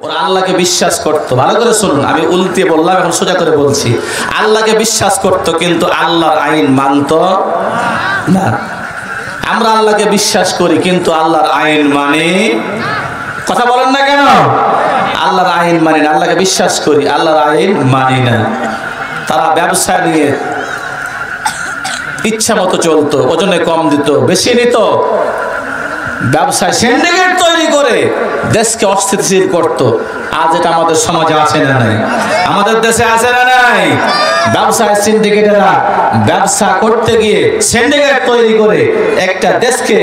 ওরা আল্লাহকে বিশ্বাস করত। ভালো করে শুনুন, আমি উল্টে বললাম, এখন সোজা করে বলছি। আল্লাহকে বিশ্বাস করত কিন্তু আল্লাহর আইন মানত না। আমরা আল্লাহকে বিশ্বাস করি কিন্তু আল্লাহর আইন মানি। কথা বলেন না কেন? আল্লাহর আইন মানি না, আল্লাহকে বিশ্বাস করি, আল্লাহর আইন মানি না। তারা ব্যবসা নিয়ে ইচ্ছা মতো চলতো, ওজনে কম দিত, বেশি নিত, ব্যবসায় সিন্ডিকেট তৈরি করে দেশকে অস্থিতিশীল করত। আজ এটা আমাদের সমাজে আছে না নাই? আমাদের দেশে আছে না নাই? ব্যবসায় সিন্ডিকেটেরা ব্যবসা করতে গিয়ে সিন্ডিকেট তৈরি করে একটা দেশকে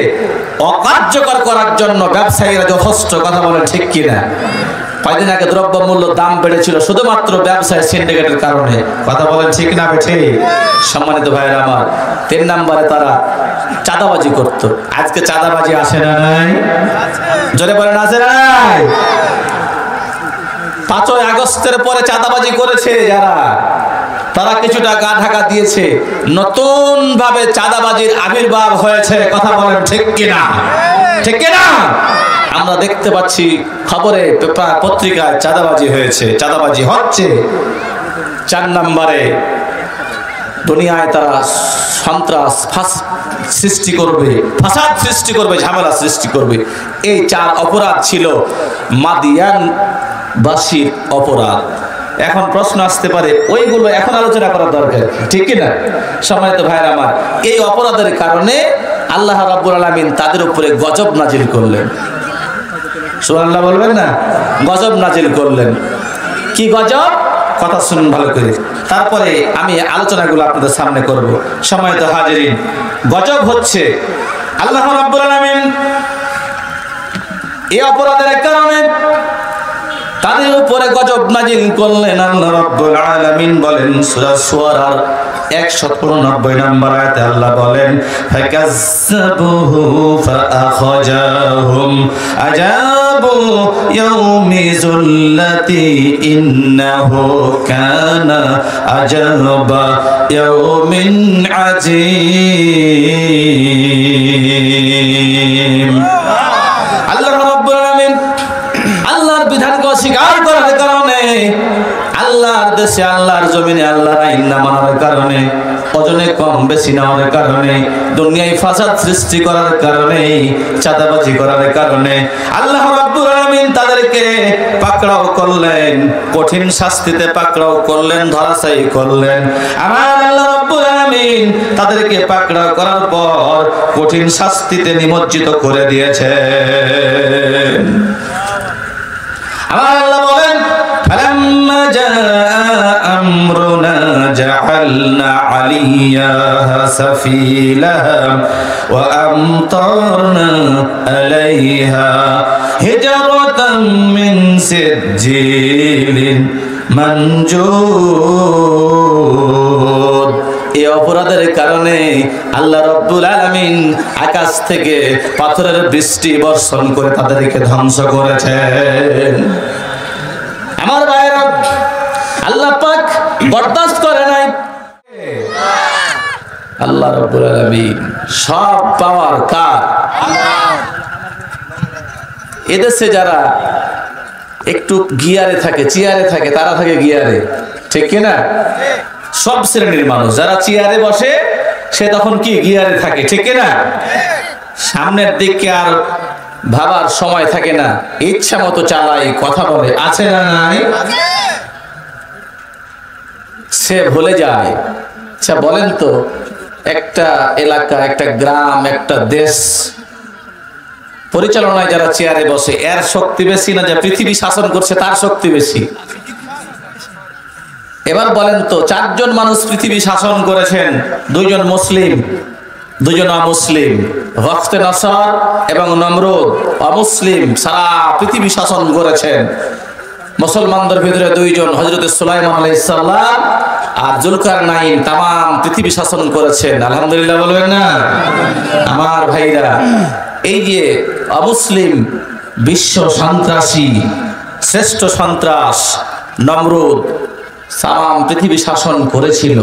অকার্যকর করার জন্য ব্যবসায়ীরা যথেষ্ট। কথা বলে ঠিক কিনা? কয়েকদিন আগে দ্রব্য মূল্য দাম বেড়েছিল শুধুমাত্র ব্যবসায় সিন্ডিকেটের কারণে। কথা বলেন ঠিক না বেঠে? সম্মানিত ভাইয়েরা আমার, 3 নম্বরে তারা চাঁদাবাজি করত। আজকে চাঁদাবাজি আসে না নাই? জোরে বলেন আছে না নাই? 5ই আগস্টের পরে চাঁদাবাজি করেছে যারা, তারা কিছুটা গা ঢাকা দিয়েছে, নতুন ভাবে চাঁদাবাজির আবির্ভাব হয়েছে। কথা বলেন ঠিক কিনা? ঠিক কিনা? আমরা দেখতে পাচ্ছি খবরে, পেপার পত্রিকায় চাঁদাবাজি হয়েছে, চাঁদাবাজি হচ্ছে। 4 নম্বরে দুনিয়ায় তারা সন্ত্রাস সৃষ্টি করবে, ফাসাদ সৃষ্টি করবে, ঝামেলা সৃষ্টি করবে। এই 4 অপরাধ ছিল মাদিয়ানবাসীর অপরাধ। এখন প্রশ্ন আসতে পারে, ওইগুলো এখন আলোচনা করার দরকার, ঠিক কিনা? সম্মানিত ভাইরা আমার, এই অপরাধের কারণে আল্লাহ রাব্বুল আলামিন তাদের উপরে গজব নাজিল করলেন। সুবহানাল্লাহ বলবেন না? গজব নাজিল করলেন। কি গজব? কথা শুনুন ভালো করে, তারপরে আমি আলোচনাগুলো আপনাদের সামনে করব। সম্মানিত হাজিরিন, গজব হচ্ছে আল্লাহ রাব্বুল আলামিন এই অপরাধের কারণে তাদের উপরে গজব নাজিল করলেন। আল্লাহ রাব্বুল আলামিন বলেন সূরা শুআরার 190 নম্বর আয়াতে আল্লাহ বলেন, ফাকাজ্জাবুহু ফাআখাযাহুম আযাবু ইয়াউমি যুল্লাতি ইন্নাহু কানা আযাবা ইয়াউমিন আযীম। আল্লাহ রাব্বুল আলামিন আল্লাহর বিধানকে অস্বীকার করার কারণে, আল্লাহর দেশে, আল্লাহর জমিনে আল্লাহর আইন না মানার কারণে, ওজনে কম বেশি নেওয়ার কারণে, দুনিয়ায় ফাসাদ সৃষ্টি করার কারণে, চাঁদাবাজি করার কারণে আল্লাহ রাব্বুল আলামিন তাদেরকে পাকড়াও করলেন, কঠিন শাস্তিতে পাকড়াও করলেন, ধরাশায়ী করলেন। আমার আল্লাহ রাব্বুল আলামিন তাদেরকে পাকড়াও করার পর কঠিন শাস্তিতে নিমজ্জিত করে দিয়েছেন। আমার আল্লাহ বলেন, ফালাম্মা জাআ আমরুনা জাআলনা আলিয়াহা সাফিলাহা ওয়া আমতারনা আলাইহা হিজরাতাম মিন সিজ্জিলিন মানজুদ। এই অপরাধের কারণে আল্লাহ রাব্বুল আলামিন আকাশ থেকে পাথরের বৃষ্টি বর্ষণ করে তাদেরকে ধ্বংস করেছেন। আমার ভাইরা, আল্লাহ পাক বরদাস্ত করে নাই। আল্লাহ রাব্বুল আলামিন, সব পাওয়ার কার? এদেশে যারা একটু গিয়ারে থাকে, চেয়ারে থাকে, তারা থাকে গিয়ারে, ঠিক কিনা? সব শ্রেণীর মানুষ যারা চেয়ারে বসে সে তখন কি গিয়ারে থাকে, ঠিক না? সামনের দিকে আর ভাবার সময় থাকে না, ইচ্ছা মতো চালাই, কথা বলে, আছে না নাই? সে ভুলে যায়। আচ্ছা বলেন তো, একটা এলাকা, একটা গ্রাম, একটা দেশ পরিচালনায় যারা চেয়ারে বসে, এর শক্তি বেশি না যে পৃথিবী শাসন করছে তার শক্তি বেশি? এবার বলেন তো, 4 জন মানুষ পৃথিবী শাসন করেছেন, 2 জন মুসলিম, 2 জন অমুসলিম, ওয়াক্তে নাসার এবং নমরুদ অমুসলিম, সারা পৃথিবী শাসন করেছেন। মুসলমানদের ভিতরে 2 জন, হযরত সুলাইমান আলাইহিস সালাম আর জুলকারনাইন, तमाम পৃথিবী শাসন করেছেন। আলহামদুলিল্লাহ বলবেন না? আমার ভাইরা, এই যে অমুসলিম বিশ্ব সন্ত্রাসী, শ্রেষ্ঠ সন্ত্রাস নমরুদ, সাম পৃথিবী শাসন করেছিল,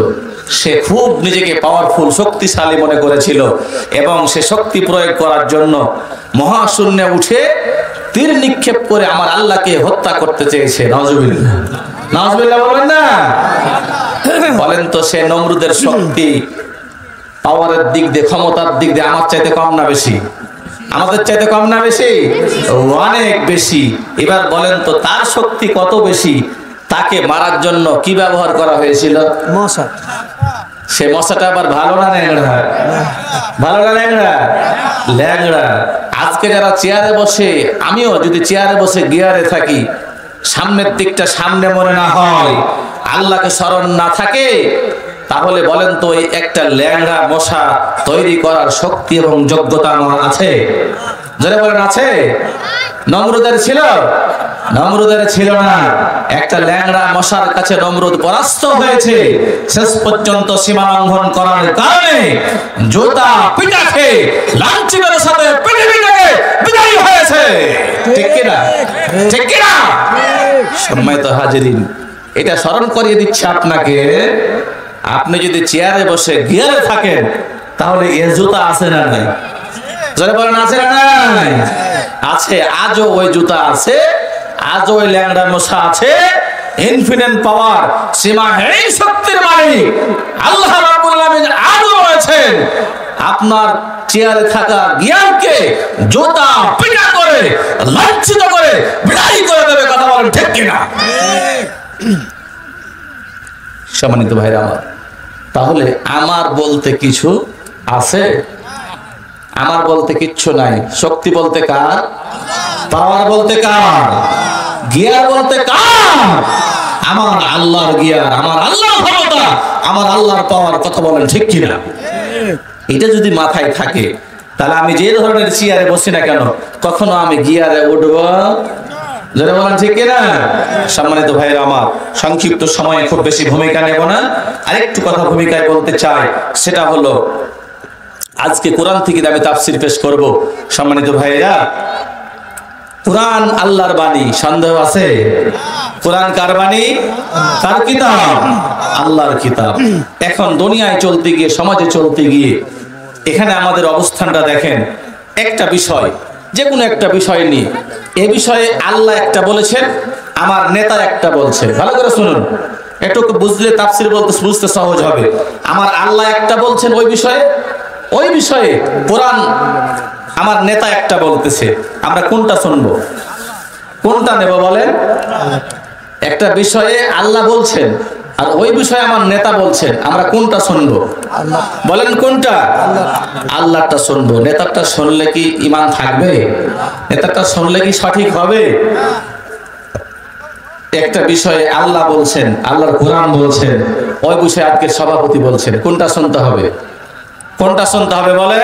সে খুব নিজেকে পাওয়ারফুল শক্তিশালী মনে করেছিল এবং সে শক্তি প্রয়োগ করার জন্য মহাশূন্যে উঠে তীর নিক্ষেপ করে আমার আল্লাহকে হত্যা করতে চেয়েছে। নাউজুবিল্লাহ, নাউজুবিল্লাহ বলবেন না? বলেন তো সে নমরুদের শক্তি পাওয়ারের দিক দিয়ে, ক্ষমতার দিক দিয়ে আমার চাইতে কম না বেশি? আমাদের চাইতে কম না বেশি? অনেক বেশি। এবার বলেন তো তার শক্তি কত বেশি, তাকে মারার জন্য কি ব্যবহার করা হয়েছিল? মশা। সে মশাটা আবার ভালো না ল্যাংড়া? ভালো না ল্যাংড়া? ল্যাংড়া। আজকে যারা চেয়ারে বসে, আমিও যদি চেয়ারে বসে গিয়ারে থাকি, সামনের দিকটা সামনে মনে না হয়, আল্লাহকে স্মরণ না থাকে, তাহলে বলেন তো এই একটা ল্যাংড়া মশা তৈরি করার শক্তি এবং যোগ্যতা আমার আছে? যারা বলেন আছে? নমরুদের ছিল? নমরুদের ছিল না। একটা ল্যাংড়া মশার কাছে নমরুদ পরাস্ত হয়েছে। শেষ পর্যন্ত সীমা লঙ্ঘন করার কারণে জুতা পিটা খেয়ে লাঞ্ছিতের সাথে পৃথিবীকে বিদায় হয়েছে। ঠিক কিনা? ঠিক কিনা? সম্মানিত হাজিরিন, এটা স্মরণ করিয়ে দিচ্ছে আপনাকে। আপনি যদি চেয়ারে বসে গিয়ারে থাকেন, তাহলে এ জুতা আছে না নাই? যারা বলেন আছে না নাই? আছে। আজও ওই জুতা আছে, আজও ওই ল্যাংড়া মশা আছে। ইনফিনিট পাওয়ার, সীমাহীন শক্তির মালিক আল্লাহ রাব্বুল আলামিন আজও রয়েছেন। আপনার চেয়ারে থাকা জ্ঞানকে জুতা পিটা করে, লাঞ্ছিত করে বিদায় করে দেবে। কথা বলেন ঠিক কিনা? সম্মানিত ভাইরা আমার, তাহলে আমার বলতে কিছু আছে? আমার বলতে কিচ্ছু নাই। শক্তি বলতে কার? পাওয়ার বলতে কার? গিয়ার বলতে কার? আমার আল্লাহর গিয়ার, আমার আল্লাহর ক্ষমতা, আমার আল্লাহর পাওয়ার। কথা বলেন ঠিক কিনা? এটা যদি মাথায় থাকে, তাহলে আমি যে ধরনের চেয়ারে বসি না কেন, কখনো আমি গিয়ারে উঠব? যারা বলেন ঠিক কিনা? সম্মানিত ভাইরা আমার, সংক্ষিপ্ত সময়ে খুব বেশি ভূমিকা নেব না। আরেকটু কথা ভূমিকায় বলতে চাই, সেটা হলো আজকে কোরআন থেকে আমি তাফসীর পেশ করব। সম্মানিত ভাইরা, কোরআন আল্লাহর বাণী, সন্দেহ আছে? কোরআন কার বাণী? কার কিতাব? আল্লাহর কিতাব। এখন দুনিয়ায় চলতে গিয়ে, সমাজে চলতে গিয়ে, এখানে আমাদের অবস্থানটা দেখেন। একটা বিষয়, যে কোনো একটা বিষয় নিয়ে, এ বিষয়ে আল্লাহ একটা বলেছেন, আমার নেতা একটা বলছে। ভালো করে শুনুন, একটু বুঝলে তাফসীর বলতে বুঝতে সহজ হবে। আমার আল্লাহ একটা বলছেন ওই বিষয়ে, ওই বিষয়ে কোরআন আমার নেতা একটা বলতেছে। আমরা কোনটা শুনবো? কোনটা নেব বলেন? একটা বিষয়ে আল্লাহ বলছেন আর ওই বিষয়ে আমার নেতা বলছেন, আমরা কোনটা শুনবো? বলেন কোনটা? আল্লাহটা শুনবো। নেতারটা শুনলে কি ঈমান থাকবে? নেতারটা শুনলে কি সঠিক হবে? একটা বিষয়ে আল্লাহ বলছেন, আল্লাহর কোরআন বলছেন, ওই বিষয়ে আজকের সভাপতি বলছেন, কোনটা শুনতে হবে? কোনটা শুনতে হবে বলে?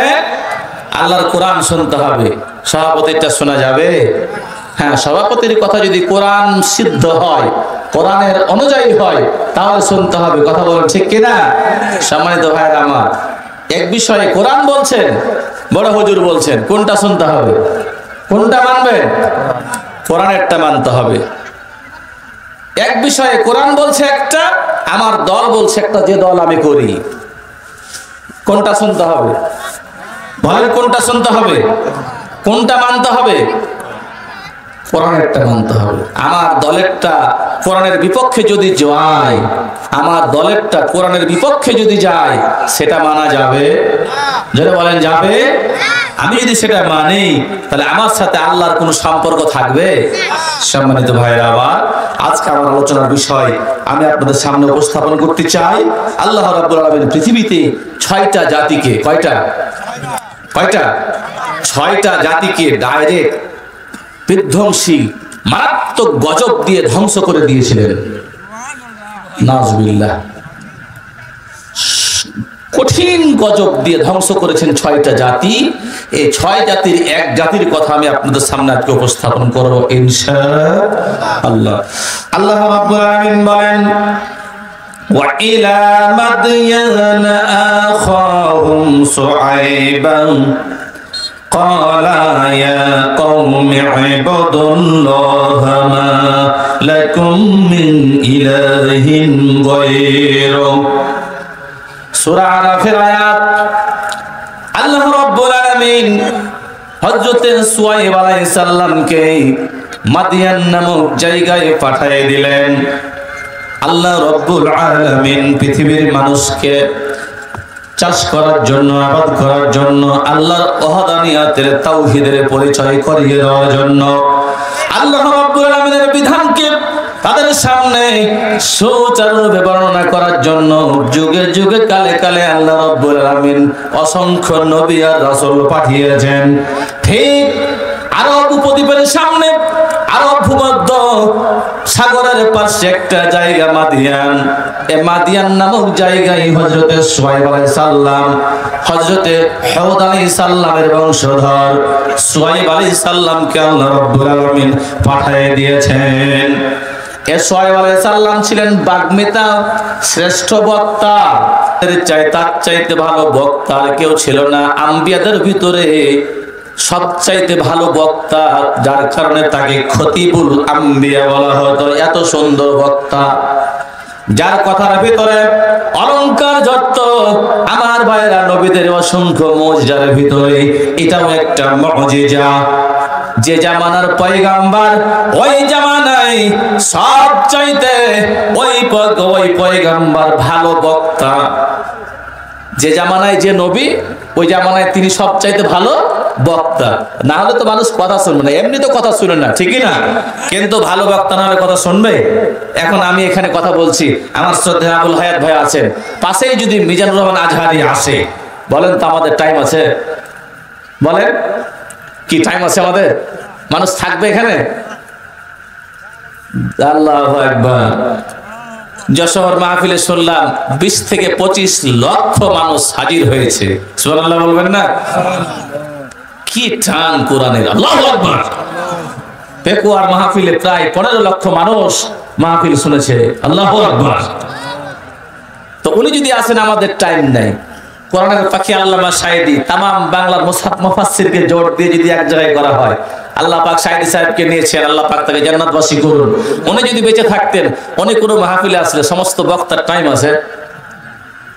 আল্লাহর কোরআন শুনতে হবে। সভাপতিটা শোনা যাবে? হ্যাঁ, সভাপতির কথা যদি কোরআন সিদ্ধ হয়, কোরআনের অনুযায়ী হয়, তাহলে শুনতে হবে। কথা বলেন ঠিক কিনা? সম্মানিত ভাইরা আমার, এক বিষয়ে কোরআন বলছেন, বড় হুজুর বলছেন, কোনটা শুনতে হবে? কোনটা মানবেন? কোরআনেরটা মানতে হবে। এক বিষয়ে কোরআন বলছে একটা, আমার দল বলছে একটা, যে দল আমি করি, কোনটা শুনতে হবে? বলেন কোনটা শুনতে হবে? কোনটা মানতে হবে? কোরআনেরটা মানতে হবে। আমার দলেরটা কোরআনের বিপক্ষে যদি যায়, আমার দলেরটা কোরআনের বিপক্ষে যদি যায়, সেটা মানা যাবে? যারা বলেন যাবে? আমি যদি সেটা মানি, তাহলে আমার সাথে আল্লাহর কোনো সম্পর্ক থাকবে? সম্মানিত ভাইরা আমার, আজকে আমার আলোচনার বিষয় আমি আপনাদের সামনে উপস্থাপন করতে চাই। আল্লাহ রাব্বুল আলামিন পৃথিবীতে 6টা জাতিকে, কয়টা? 6টা জাতিকে ডাইরেক্ট বিধ্বংসী মারাত্মক গজব দিয়ে ধ্বংস করে দিয়েছিলেন। নাউজুবিল্লাহ। কঠিন গজব দিয়ে ধ্বংস করেছেন 6টা জাতি। এই 6 জাতির এক জাতির কথা আমি আপনাদের সামনে আজকে উপস্থাপন করব ইনশাআল্লাহ। আল্লাহ রাব্বুল আলামিন বলেন, ওয়া ইলা মাদয়ান আখাহুম শুআইবান قال يا قوم اعبدوا الله ما লাকুম মিন ইলাহিন গায়রু। সূরা আরাফের আয়াত। আল্লাহ রাব্বুল আলামিন হযরত শুআয়ব আলাইহিস সালামকে মাদিয়ান নামক জায়গায় পাঠিয়ে দিলেন। আল্লাহ রাব্বুল আলামিন পৃথিবীর মানুষকে চাষ করার জন্য, আবাদ করার জন্য, আল্লাহর ওয়াহদানিয়াতের তাওহীদের পরিচয় করিয়ে দেওয়ার জন্য, আল্লাহ রাব্বুল আলামিনের বিধানকে তাদের সামনে সুচারুরূপে বর্ণনা করার জন্য যুগে যুগে কালে কালে আল্লাহ রাব্বুল আলামিন অসংখ্য নবী আর রাসূল পাঠিয়েছেন। ঠিক আরব উপদ্বীপের সামনে, আরব ভূমধ্য সাগরের পাশে একটা জায়গা মাদিয়ান। এই মাদিয়ান নামক জায়গায় হযরতে শুআয়ব আলাইহিস সালাম, হযরতে হুদ আলাইহিস সালামের বংশধর শুআয়ব আলাইহিস সালামকে আল্লাহ রাব্বুল আলামিন পাঠিয়ে দিয়েছেন। এই শুআয়ব আলাইহিস সালাম ছিলেন বাগ্মিতা, শ্রেষ্ঠ বক্তা। তার চাইতে ভালো বক্তা আর কেউ ছিল না। আম্বিয়াদের ভিতরে সবচাইতে ভালো বক্তা, যার কারণে তাকে খতিবুল আম্বিয়া বলা হতো। এত সুন্দর বক্তা, যার কথার ভিতরে অলংকার যত। আমার ভাইরা, নবীদের অসংখ্য মুজিজার ভিতরে এটাও একটা মুজিজা। যে জামানার পয়গাম্বার, ওই জামানায় সবচাইতে ওই পয়গাম্বার ভালো বক্তা। যে জামানায় যে নবী, ওই জামানায় তিনি সবচাইতে ভালো বক্তা। না হলে তো মানুষ কথা শুনবে না, এমনি তো কথা শুনে না, ঠিকই না? কিন্তু ভালো বক্তা না হলে কথা শুনবে? এখন আমি এখানে কথা বলছি, আমার শ্রদ্ধেয় আবুল হায়াত ভাই আছেন, পাশেই যদি মিজানুর রহমান আজহারি আসে, বলেন তো আমাদের টাইম আছে? বলেন, কি টাইম আছে আমাদের? মানুষ থাকবে এখানে? আল্লাহু আকবার। যশোর মাহফিলে শুনলাম 20 থেকে 25 লক্ষ মানুষ হাজির হয়েছে। সুবহানাল্লাহ বলবেন না? কি টান কোরআনের! আল্লাহু আকবার। পেকুয়ার মাহফিলে প্রায় 15 লক্ষ মানুষ মাহফিল শুনেছে। আল্লাহু আকবার। তো উনি যদি আসেন, আমাদের টাইম নাই। কোরআনের পাখি আল্লামা সাঈদী তামাম বাংলার মুফাসসিরকে জোর দিয়ে যদি এক জায়গায় করা হয়, আল্লাহ পাক সাঈদী সাহেবকে নিয়েছেন, আল্লাহ পাক তাকে জান্নাতবাসী করুন। উনি যদি বেঁচে থাকতেন, উনি কোনো মাহফিলে আসলে সমস্ত বক্তার টাইম আছে?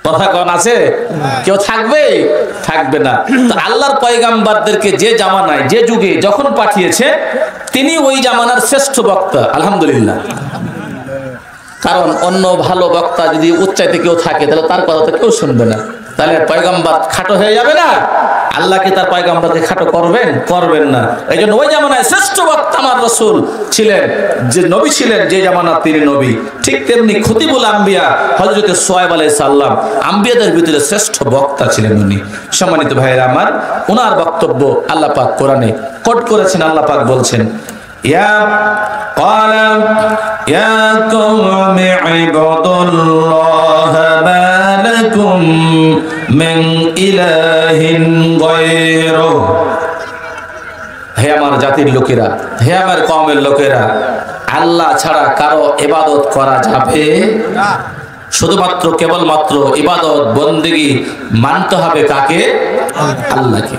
কথা কোন আছে? কেউ থাকবে? থাকবে না। তো আল্লাহর পয়গাম্বারদেরকে যে জামানায়, যে যুগে যখন পাঠিয়েছে, তিনি ওই জামানার শ্রেষ্ঠ বক্তা। আলহামদুলিল্লাহ। কারণ অন্য ভালো বক্তা যদি উচ্চাইতে কেউ থাকে, তাহলে তার কথা তো কেউ শুনবে না। তাহলে পয়গাম্বার খাটো হয়ে যাবে না? আল্লাহ কি তার পয়গাম্বারকে খাটো করবেন? করবেন না। এই জন্য ওই জামানায় শ্রেষ্ঠ বক্তা আমার রাসূল ছিলেন, যে নবী ছিলেন, যে জামানার তিনি নবী। ঠিক তেমনি খতিবুল আম্বিয়া হযরত শুআয়ব আলাইহিস সালাম আম্বিয়াদের ভিতরে শ্রেষ্ঠ বক্তা ছিলেন উনি। সম্মানিত ভাইয়েরা আমার, ওনার বক্তব্য আল্লাহ পাক কোরআনে কোট করেছেন। আল্লাহ পাক বলছেন, ইয়া ক্বালা ইয়া কওমি ইবাদুল্লাহ মা লাকুম মিন ইলাহিন গায়রু। হে আমার জাতির লোকেরা, হে আমার কওমের লোকেরা, আল্লাহ ছাড়া কারো ইবাদত করা যাবে না। শুধুমাত্র কেবলমাত্র ইবাদত বন্দেগী মানতে হবে কাকে? আল্লাহকে।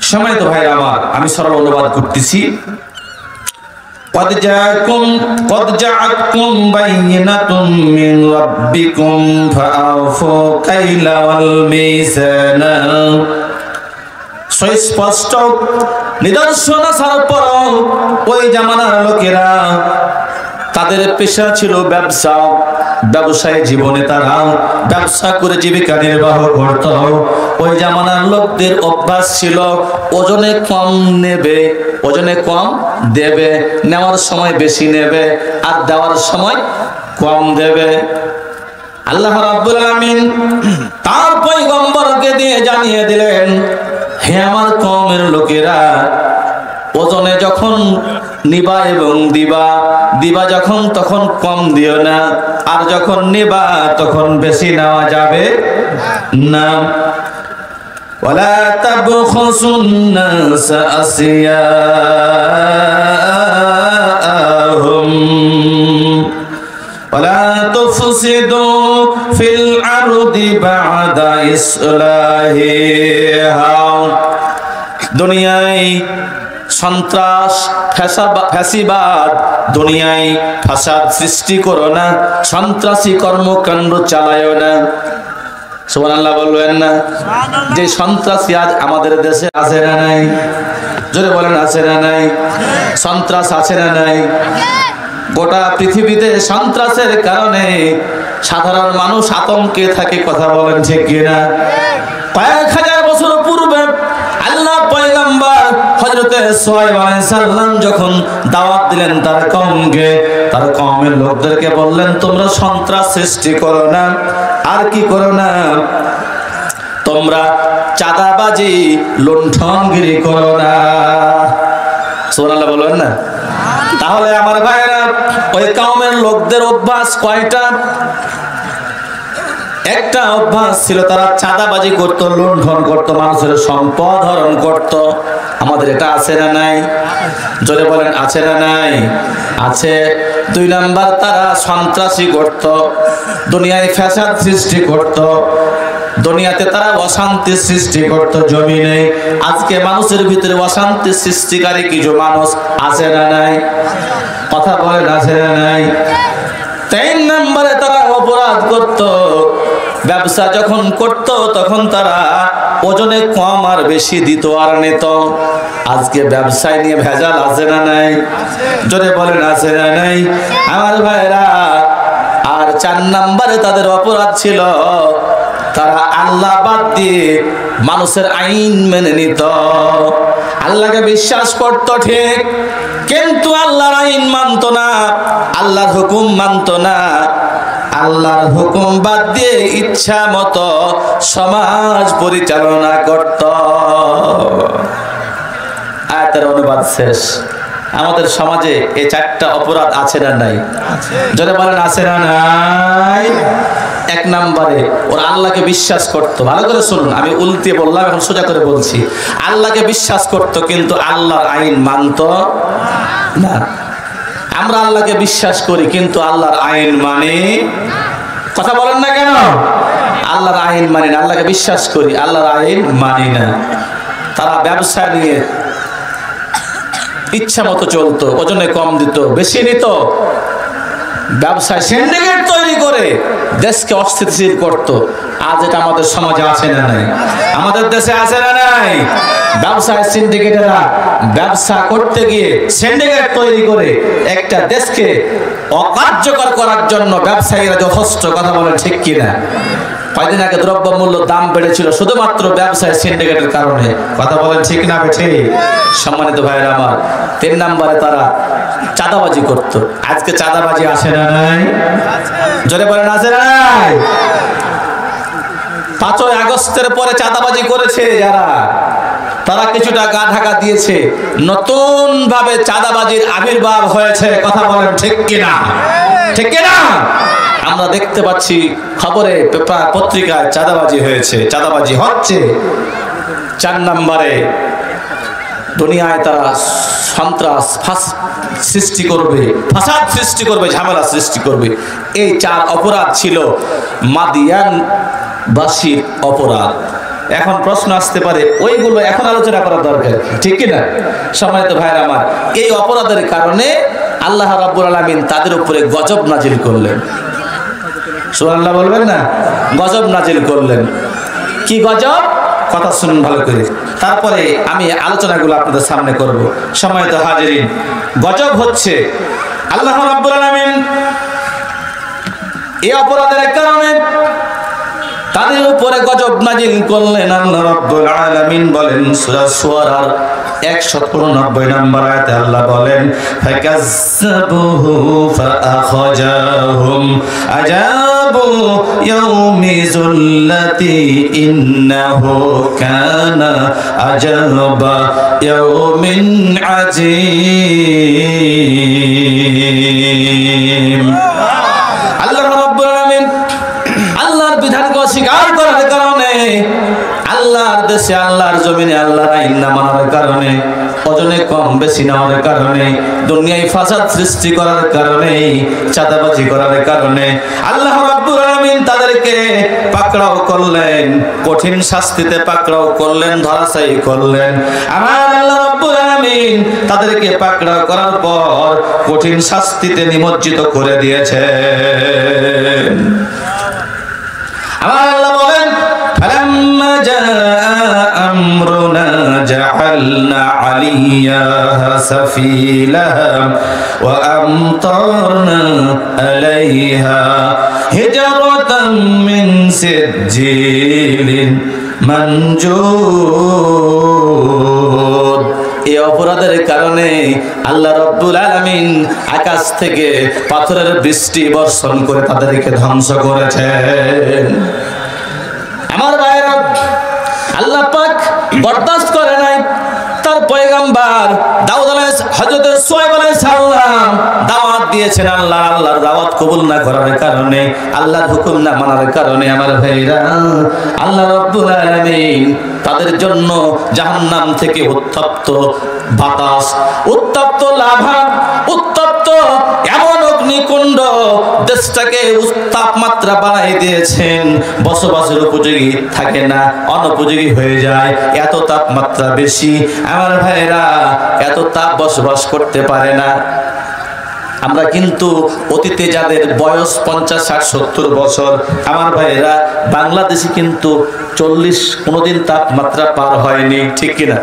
সম্মানিত ভাইরা আমার, আমি সরল অনুবাদ করতেছি। قد جاءتكم بينة من ربكم فأوفوا الكيل والميزان। সুস্পষ্ট নিদর্শন আসার পরও ওই জামানার লোকেরা, তাদের পেশা ছিল ব্যবসা। ব্যবসায়ী জীবনে তারা ব্যবসা করে জীবিকা নির্বাহ করত। ওই জামানার লোকদের অভ্যাস ছিল ওজনে কম নেবে, ওজনে কম দেবে, নেওয়ার সময় বেশি নেবে আর দেওয়ার সময় কম দেবে। আল্লাহ রাব্বুল আলামিন তার পয়গম্বরকে দিয়ে জানিয়ে দিলেন, হে আমার কওমের লোকেরা, ওজনে যখন নিবা এবং দিবা যখন, তখন কম দিও না, আর যখন নিবা তখন বেশি নেওয়া যাবে না। ওয়ালা তাবখুসুন নাস আসিয়াহুম ওয়ালা তুফসিদু ফিল আরদি বা'দা ইসলাহিহা। দুনিয়ায় সন্ত্রাস ফ্যাসিবাদ দুনিয়ায় ফাসাদ সৃষ্টি করো না, সন্ত্রাসী কর্মকাণ্ড চালায়ও না। সুবহানাল্লাহ বলবেন না? যে সন্ত্রাসী আজ আমাদের দেশে আছে না নাই? জোরে বলেন আছে না নাই? সন্ত্রাস আছে না নাই? গোটা পৃথিবীতে সন্ত্রাসের কারণে সাধারণ মানুষ আতঙ্কে থাকে। কথা বলেন ঠিক কিনা? কয়েক হাজার বছর পূর্বে আল্লাহ পয়গম্বর হযরতে সুহাইব আলাইহিস সালাম যখন দাওয়াত দিলেন তার কওমকে, তার কওমের লোকদেরকে বললেন তোমরা সন্ত্রাস সৃষ্টি করো না, আর কি করো না, তোমরা চাঁদাবাজি লুণ্ঠনগিরি করো না। সুবহানাল্লাহ বলবেন না? তাহলে আমার ভাইরা, ওই কওমের লোকদের অভ্যাস কয়টা? একটা অভ্যাস ছিল, তারা চাঁদাবাজি করত, লুণ্ঠন করত, মানুষের সম্পদ হরণ করত। আমাদের এটা আছে না নাই? জোরে বলেন আছে না নাই? আছে। 2 নাম্বার, তারা সন্ত্রাসী করত, দুনিয়ায় ফ্যাসাদ সৃষ্টি করত, দুনিয়াতে তারা অশান্তি সৃষ্টি করত জমিনে। আজকে মানুষের ভিতরে অশান্তি সৃষ্টিকারী কিছু মানুষ আছে না নাই? কথা বলেন আছে না নাই? 3 নম্বরে তারা অপরাধ করত, ব্যবসা যখন করত তখন তারা ওজনে কম আর বেশি দিত আর নিত। আজকে ব্যবসায় নিয়ে ভেজাল আছে না নাই? জোরে বলেন আছে না নাই? আমার ভাইরা, আর 4 নম্বরে তাদের অপরাধ ছিল, তারা আল্লাহ বাদ দিয়ে মানুষের আইন মেনে নিত। আল্লাহকে বিশ্বাস করত ঠিক, কিন্তু আল্লাহর আইন মানত না, আল্লাহর হুকুম মানত না। আল্লাহর হুকুম বাদ দিয়ে ইচ্ছা মতো সমাজ পরিচালনা করত। আয়াতের অনুবাদ শেষ। আমাদের সমাজে এই 4টা অপরাধ আছে না নাই? জোরে বলেন আছে না নাই? 1 নম্বরে ওরা আল্লাহকে বিশ্বাস করত। ভালো করে শুনুন, আমি উল্টে বললাম, এখন সোজা করে বলছি। আল্লাহকে বিশ্বাস করত কিন্তু আল্লাহর আইন মানত না। আমরা আল্লাহকে বিশ্বাস করি কিন্তু আল্লাহর আইন মানে, কথা বলেন না কেন? আল্লাহর আইন মানি না, আল্লাহকে বিশ্বাস করি, আল্লাহর আইন মানি না। তারা ব্যবসা নিয়ে ইচ্ছা মতো চলতো, ওজনে কম দিত, বেশি নিত, ব্যবসায় সিন্ডিকেট তৈরি করে দেশকে অস্থিতিশীল করত। আজ এটা আমাদের সমাজে আছে না নাই? আমাদের দেশে আছে না নাই? ব্যবসায় সিন্ডিকেটেরা ব্যবসা করতে গিয়ে সিন্ডিকেট তৈরি করে একটা দেশকে অকার্যকর করার জন্য ব্যবসায়ীরা যথেষ্ট। কথা বলেন ঠিক কিনা? কয়দিন আগে দ্রব্যমূল্য দাম বেড়েছিল শুধুমাত্র ব্যবসায় সিন্ডিকেটের কারণে। কথা বলেন ঠিক না বেঠে? সম্মানিত ভাইরা আমার, 3 নম্বরে তারা চাঁদাবাজি করত। আজকে চাঁদাবাজি আসে না নাই? জোরে বলেন আছে না নাই? 5ই আগস্টের পরে চাঁদাবাজি করেছে যারা, তারা কিছুটা গা ঢাকা দিয়েছে, নতুন ভাবে চাঁদাবাজির আবির্ভাব হয়েছে। কথা বলেন ঠিক কিনা? ঠিক কিনা? আমরা দেখতে পাচ্ছি খবরে, পেপার পত্রিকায় চাঁদাবাজি হয়েছে, চাঁদাবাজি হচ্ছে। 4 নম্বরে দুনিয়ায় তারা সন্ত্রাস সৃষ্টি করবে, ফাসাদ সৃষ্টি করবে, ঝামেলা সৃষ্টি করবে। এই 4 অপরাধ ছিল মাদিয়ানবাসীর অপরাধ। এখন প্রশ্ন আসতে পারে, ওইগুলো এখন আলোচনা করার দরকার, ঠিক কিনা? সম্মানিত ভাইরা আমার, এই অপরাধের কারণে আল্লাহ রাব্বুল আলামিন তাদের উপরে গজব নাজিল করলেন। সুবহানাল্লাহ বলবেন না? গজব নাজিল করলেন। কি গজব? কথা শুনুন ভালো করে, তারপরে আমি আলোচনাগুলো আপনাদের সামনে করব। সম্মানিত হাজিরিন, গজব হচ্ছে আল্লাহ রাব্বুল আলামিন এই অপরাধের কারণে তাদের উপরে গজব নাজিল করলেন। আল্লাহ রাব্বুল আলামিন বলেন সূরা শুআরার 199 নম্বর আয়াতে আল্লাহ বলেন, ফাকাজ্জাবুহু ফাআখাযাহুম আযাবু ইয়াউমি যুল্লাতি ইন্নাহু কানা আযাবা ইয়াউমিন আযীম। আল্লাহ রাব্বুল আলামিন আল্লাহর বিধানকে অস্বীকার করার কারণে, আল্লাহর দেশে, আল্লাহর জমিনে আল্লাহর আইন না মানার কারণে ওজনে কম বেশি নেওয়ার কারণে, দুনিয়ায় ফাসাদ সৃষ্টি করার কারণে, চাঁদাবাজি করার কারণে আল্লাহ রাব্বুল আলামিন তাদেরকে পাকড়াও করলেন, কঠিন শাস্তিতে পাকড়াও করলেন, ধরাশায়ী করলেন। আমার আল্লাহ রাব্বুল আলামিন তাদেরকে পাকড়াও করার পর কঠিন শাস্তিতে নিমজ্জিত করে দিয়েছেন। আমার আল্লাহ বলেন, ফালাম্মা জাআ আমরুনা জাআলনা আলিয়াহা সাফিলাহা ওয়া আমতারনা আলাইহা হিজরাতাম মিন সিজ্জিলিন মানজুদ। এই অপরাধের কারণে আল্লাহ রাব্বুল আলামিন আকাশ থেকে পাথরের বৃষ্টি বর্ষণ করে তাদেরকে ধ্বংস করেছেন। আমার ভাইরা, আল্লাহ পাক বরদাস্ত করে নাই। তার পয়গম্বর দাউদ আলাইহিস হযরত শুআয়ব আলাইহিস সালাম দাওয়াত দিয়েছেন, আল্লাহর দাওয়াত কবুল না করার কারণে, আল্লাহর হুকুম না মানার কারণে আমার ভাইরা আল্লাহ রাব্বুল আলামিন তাদের জন্য জাহান্নাম থেকে উত্তপ্ত বাতাস, উত্তপ্ত লাভা, উত্তপ্ত এমন অগ্নিকুণ্ড দেশটাকে তাপমাত্রা বাড়াই দিয়েছেন, বসবাসের উপযোগী থাকে না, অনুপযোগী হয়ে যায়। এত তাপমাত্রা বেশি আমার ভাইরা, এত তাপ বসবাস করতে পারে না। আমরা কিন্তু অতীতে যাদের বয়স 50, 60, 70 বছর আমার ভাইরা, বাংলাদেশে কিন্তু 40 কোনোদিন তাপমাত্রা পার হয়নি, ঠিক কিনা?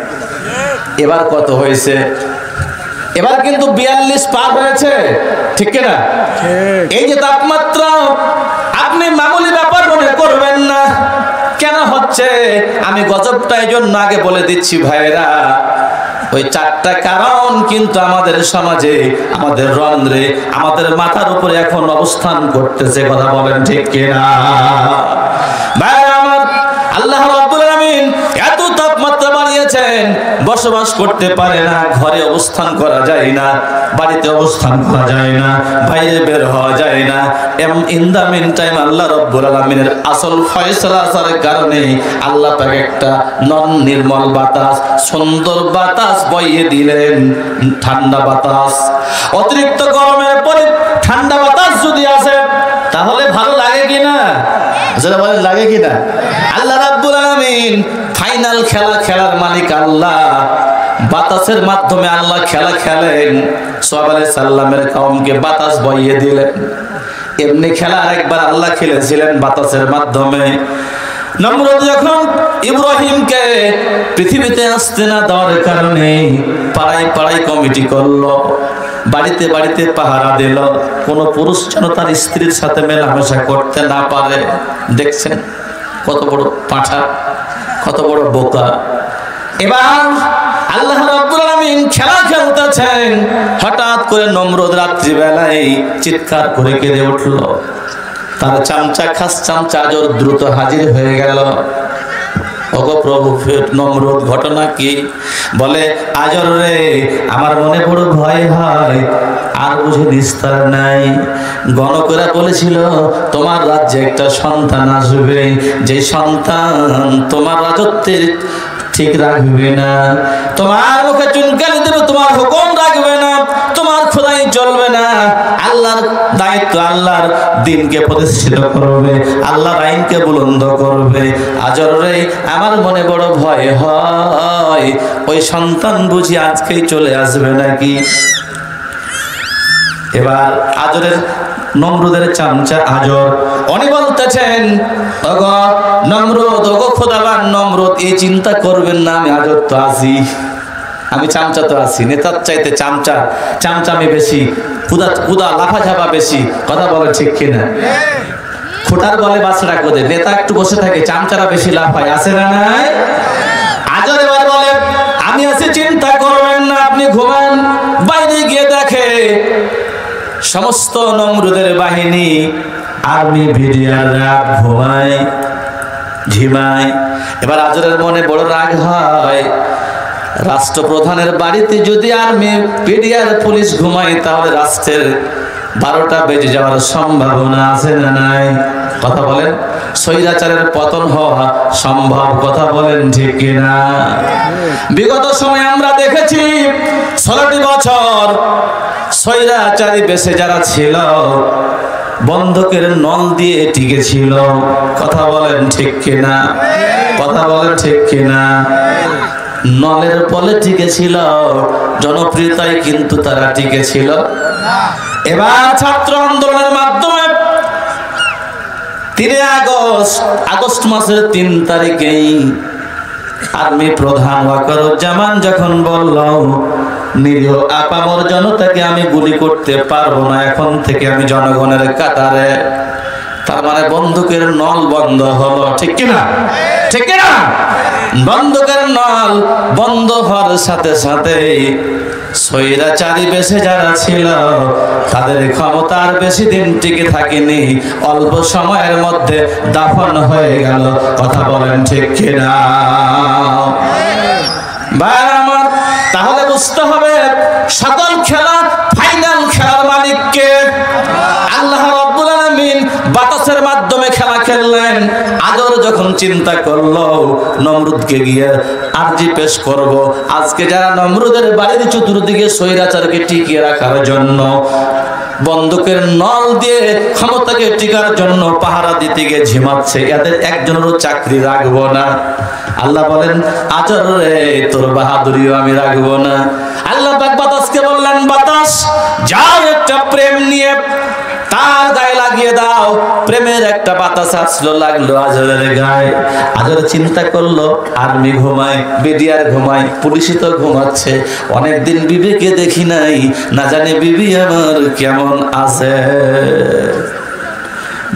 এবার কত হয়েছে? এবার কিন্তু 42 পার হয়েছে, ঠিক কিনা? এই যে তাপমাত্রা, আপনি মামুলি ব্যাপার মনে করবেন না। কেন হচ্ছে আমি গজবটা এই জন্য আগে বলে দিচ্ছি ভাইরা, ওই 4টা কারণ কিন্তু আমাদের সমাজে, আমাদের রন্ধ্রে, আমাদের মাথার উপরে এখন অবস্থান করতেছে। কথা বলেন ঠিক কিনা? ভাইরা আমার, আল্লাহ রাব্বুল আলামিন এত তাপমাত্রা বাড়িয়েছেন, বসবাস করতে পারে না, ঘরে অবস্থান করা যায় না, বাড়িতে অবস্থান করা যায় না, বাইরে বের হওয়া যায় না। ইন দা মিন টাইম আল্লাহ রাব্বুল আলামিনের আসল ফয়সালা আসার কারণে আল্লাহ পাক একটা নন নির্মল বাতাস, সুন্দর বাতাস বইয়ে দিলেন, ঠান্ডা বাতাস। অতিরিক্ত গরমের পরে ঠান্ডা বাতাস যদি আসে তাহলে ভালো লাগে কিনা? যারা বলেন লাগে কিনা? আল্লাহ রাব্বুল আলামিন ফাইনাল খেলা খেলার মালিক আল্লাহ, বাতাসের মাধ্যমে আল্লাহ খেলা খেলেন। শুআয়ব আলাইহিস সালামের কওমকে বাতাস বইয়ে দিলেন। এমনি খেলা আরেকবার আল্লাহ খেলেছিলেন বাতাসের মাধ্যমে। নমরুদ যখন ইব্রাহিমকে পৃথিবীতে আসতে না দেওয়ার কারণে পাড়ায় পাড়ায় কমিটি করলো, বাড়িতে বাড়িতে পাহারা দিল, কোন পুরুষ যেন তার স্ত্রীর সাথে মেলামেশা করতে না পারে। দেখছেন কত বড় পাঁঠা, কত বড় বোকা। এবার আল্লাহ রাব্বুল আলামিন খেলা খেলতেছেন, হঠাৎ করে নমরুদ রাত্রিবেলায় চিৎকার করে কেঁদে উঠল। তার চামচা, খাস চামচা আজর দ্রুত হাজির হয়ে গেল। ওগো প্রভু, নমরুদ ঘটনা কি? বলে, আজর রে, আমার মনে বড় ভয় হয়, আর বুঝে নিস্তার নাই। গণকেরা বলেছিল তোমার রাজ্যে একটা সন্তান আসবে, যে সন্তান তোমার রাজত্বের ঠিক রাখবে না, তোমার মুখে চুনকালি দেবে, তোমার হুকুম রাখবে না, তোমার খোদাই চলবে না, আল্লাহর দায়িত্ব, আল্লাহর দিনকে প্রতিষ্ঠিত করবে, আল্লাহর আইনকে বুলন্দ করবে। আজর রে, আমার মনে বড় ভয় হয়, ওই সন্তান বুঝি আজকেই চলে আসবে নাকি? এবার আজরের, নমরুদের চামচা আজর, উনি বলতেছেন, ওগো নমরুদ, ওগো খোদাবান নমরুদ, এই চিন্তা করবেন না, আমি আজর তো আছি, আমি চামচা তো আছি। নেতার চাইতে চামচামি বেশি, কুদা লাফাঝাপা বেশি। কথা বলে ঠিক কিনা? খোটার বলে বাছড়া কোদে, নেতা একটু বসে থাকে, চামচারা বেশি লাফায়, আছে না নাই? আজর এবার বলে, আমি আছি, চিন্তা করবেন না, আপনি ঘুমান। বাইরে গিয়ে দেখে সমস্ত নমরুদের বাহিনী, আর্মি, ভিডিয়াররা ঘুমায়, ঝিমায়। এবার আজরের মনে বড় রাগ হয়, রাষ্ট্রপ্রধানের বাড়িতে যদি আর্মি, পিডিআর, পুলিশ ঘুমায়, তাহলে রাষ্ট্রের 12টা বেজে যাওয়ার সম্ভাবনা আছে না নাই? কথা বলেন, স্বৈরাচারের পতন হওয়া সম্ভব, কথা বলেন ঠিক কিনা? বিগত সময়ে আমরা দেখেছি 16টি বছর স্বৈরাচারী বেশে যারা ছিল বন্ধকের নল দিয়ে টিকে ছিল, কথা বলেন ঠিক কিনা? কথা বলেন ঠিক কিনা? নলের বলে টিকে ছিল, জনপ্রিয়তায় কিন্তু তারা টিকে ছিল। এবার ছাত্র আন্দোলনের মাধ্যমে 3 আগস্ট মাসের 3 তারিখেই আর্মি প্রধান ওয়াকারুজ্জামান যখন বলল নিরীহ আপামর জনতাকে আমি গুলি করতে পারবো না, এখন থেকে আমি জনগণের কাতারে, তার মানে বন্দুকের নল বন্ধ হলো, ঠিক কিনা? ঠিক কিনা? বন্দুকের নল বন্ধ হওয়ার সাথে সাথে স্বৈরাচারী বেশে যারা ছিল তাদের ক্ষমতার বেশি দিন টিকে থাকেনি, অল্প সময়ের মধ্যে দাফন হয়ে গেল, কথা বলেন ঠিক কিনা? ভাই আমার, তাহলে বুঝতে হবে সকল খেলা ফাইনাল খেলার মালিককে আল্লাহ রাব্বুল আলামিন। বাতাসের মাধ্যমে খেলা খেললেন। আদর যখন চিন্তা করলো নমরুদকে গিয়ে আরজি পেশ করব, আজকে যারা নমরুদের বাড়ির চতুর্দিকে স্বৈরাচারকে টিকিয়ে রাখার জন্য বন্দুকের নল দিয়ে ক্ষমতাকে টিকার জন্য পাহারা দিতে গিয়ে ঝিমাচ্ছে, এদের একজনেরও চাকরি রাখবো না। আল্লাহ বলেন আজর রে, তোর বাহাদুরিও আমি রাখবো না। আল্লাহ পাক বাতাসকে বললেন, বাতাস যাও একটা প্রেম নিয়ে তার গায়ে লাগিয়ে দাও। প্রেমের একটা বাতাস আসলো, লাগলো আজরের গায়ে। আজর চিন্তা করলো আর্মি ঘুমায়, বিডিআর ঘুমায়, পুলিশই তো ঘুমাচ্ছে, অনেকদিন বিবিকে দেখি নাই, না জানি বিবি আমার কেমন আছে।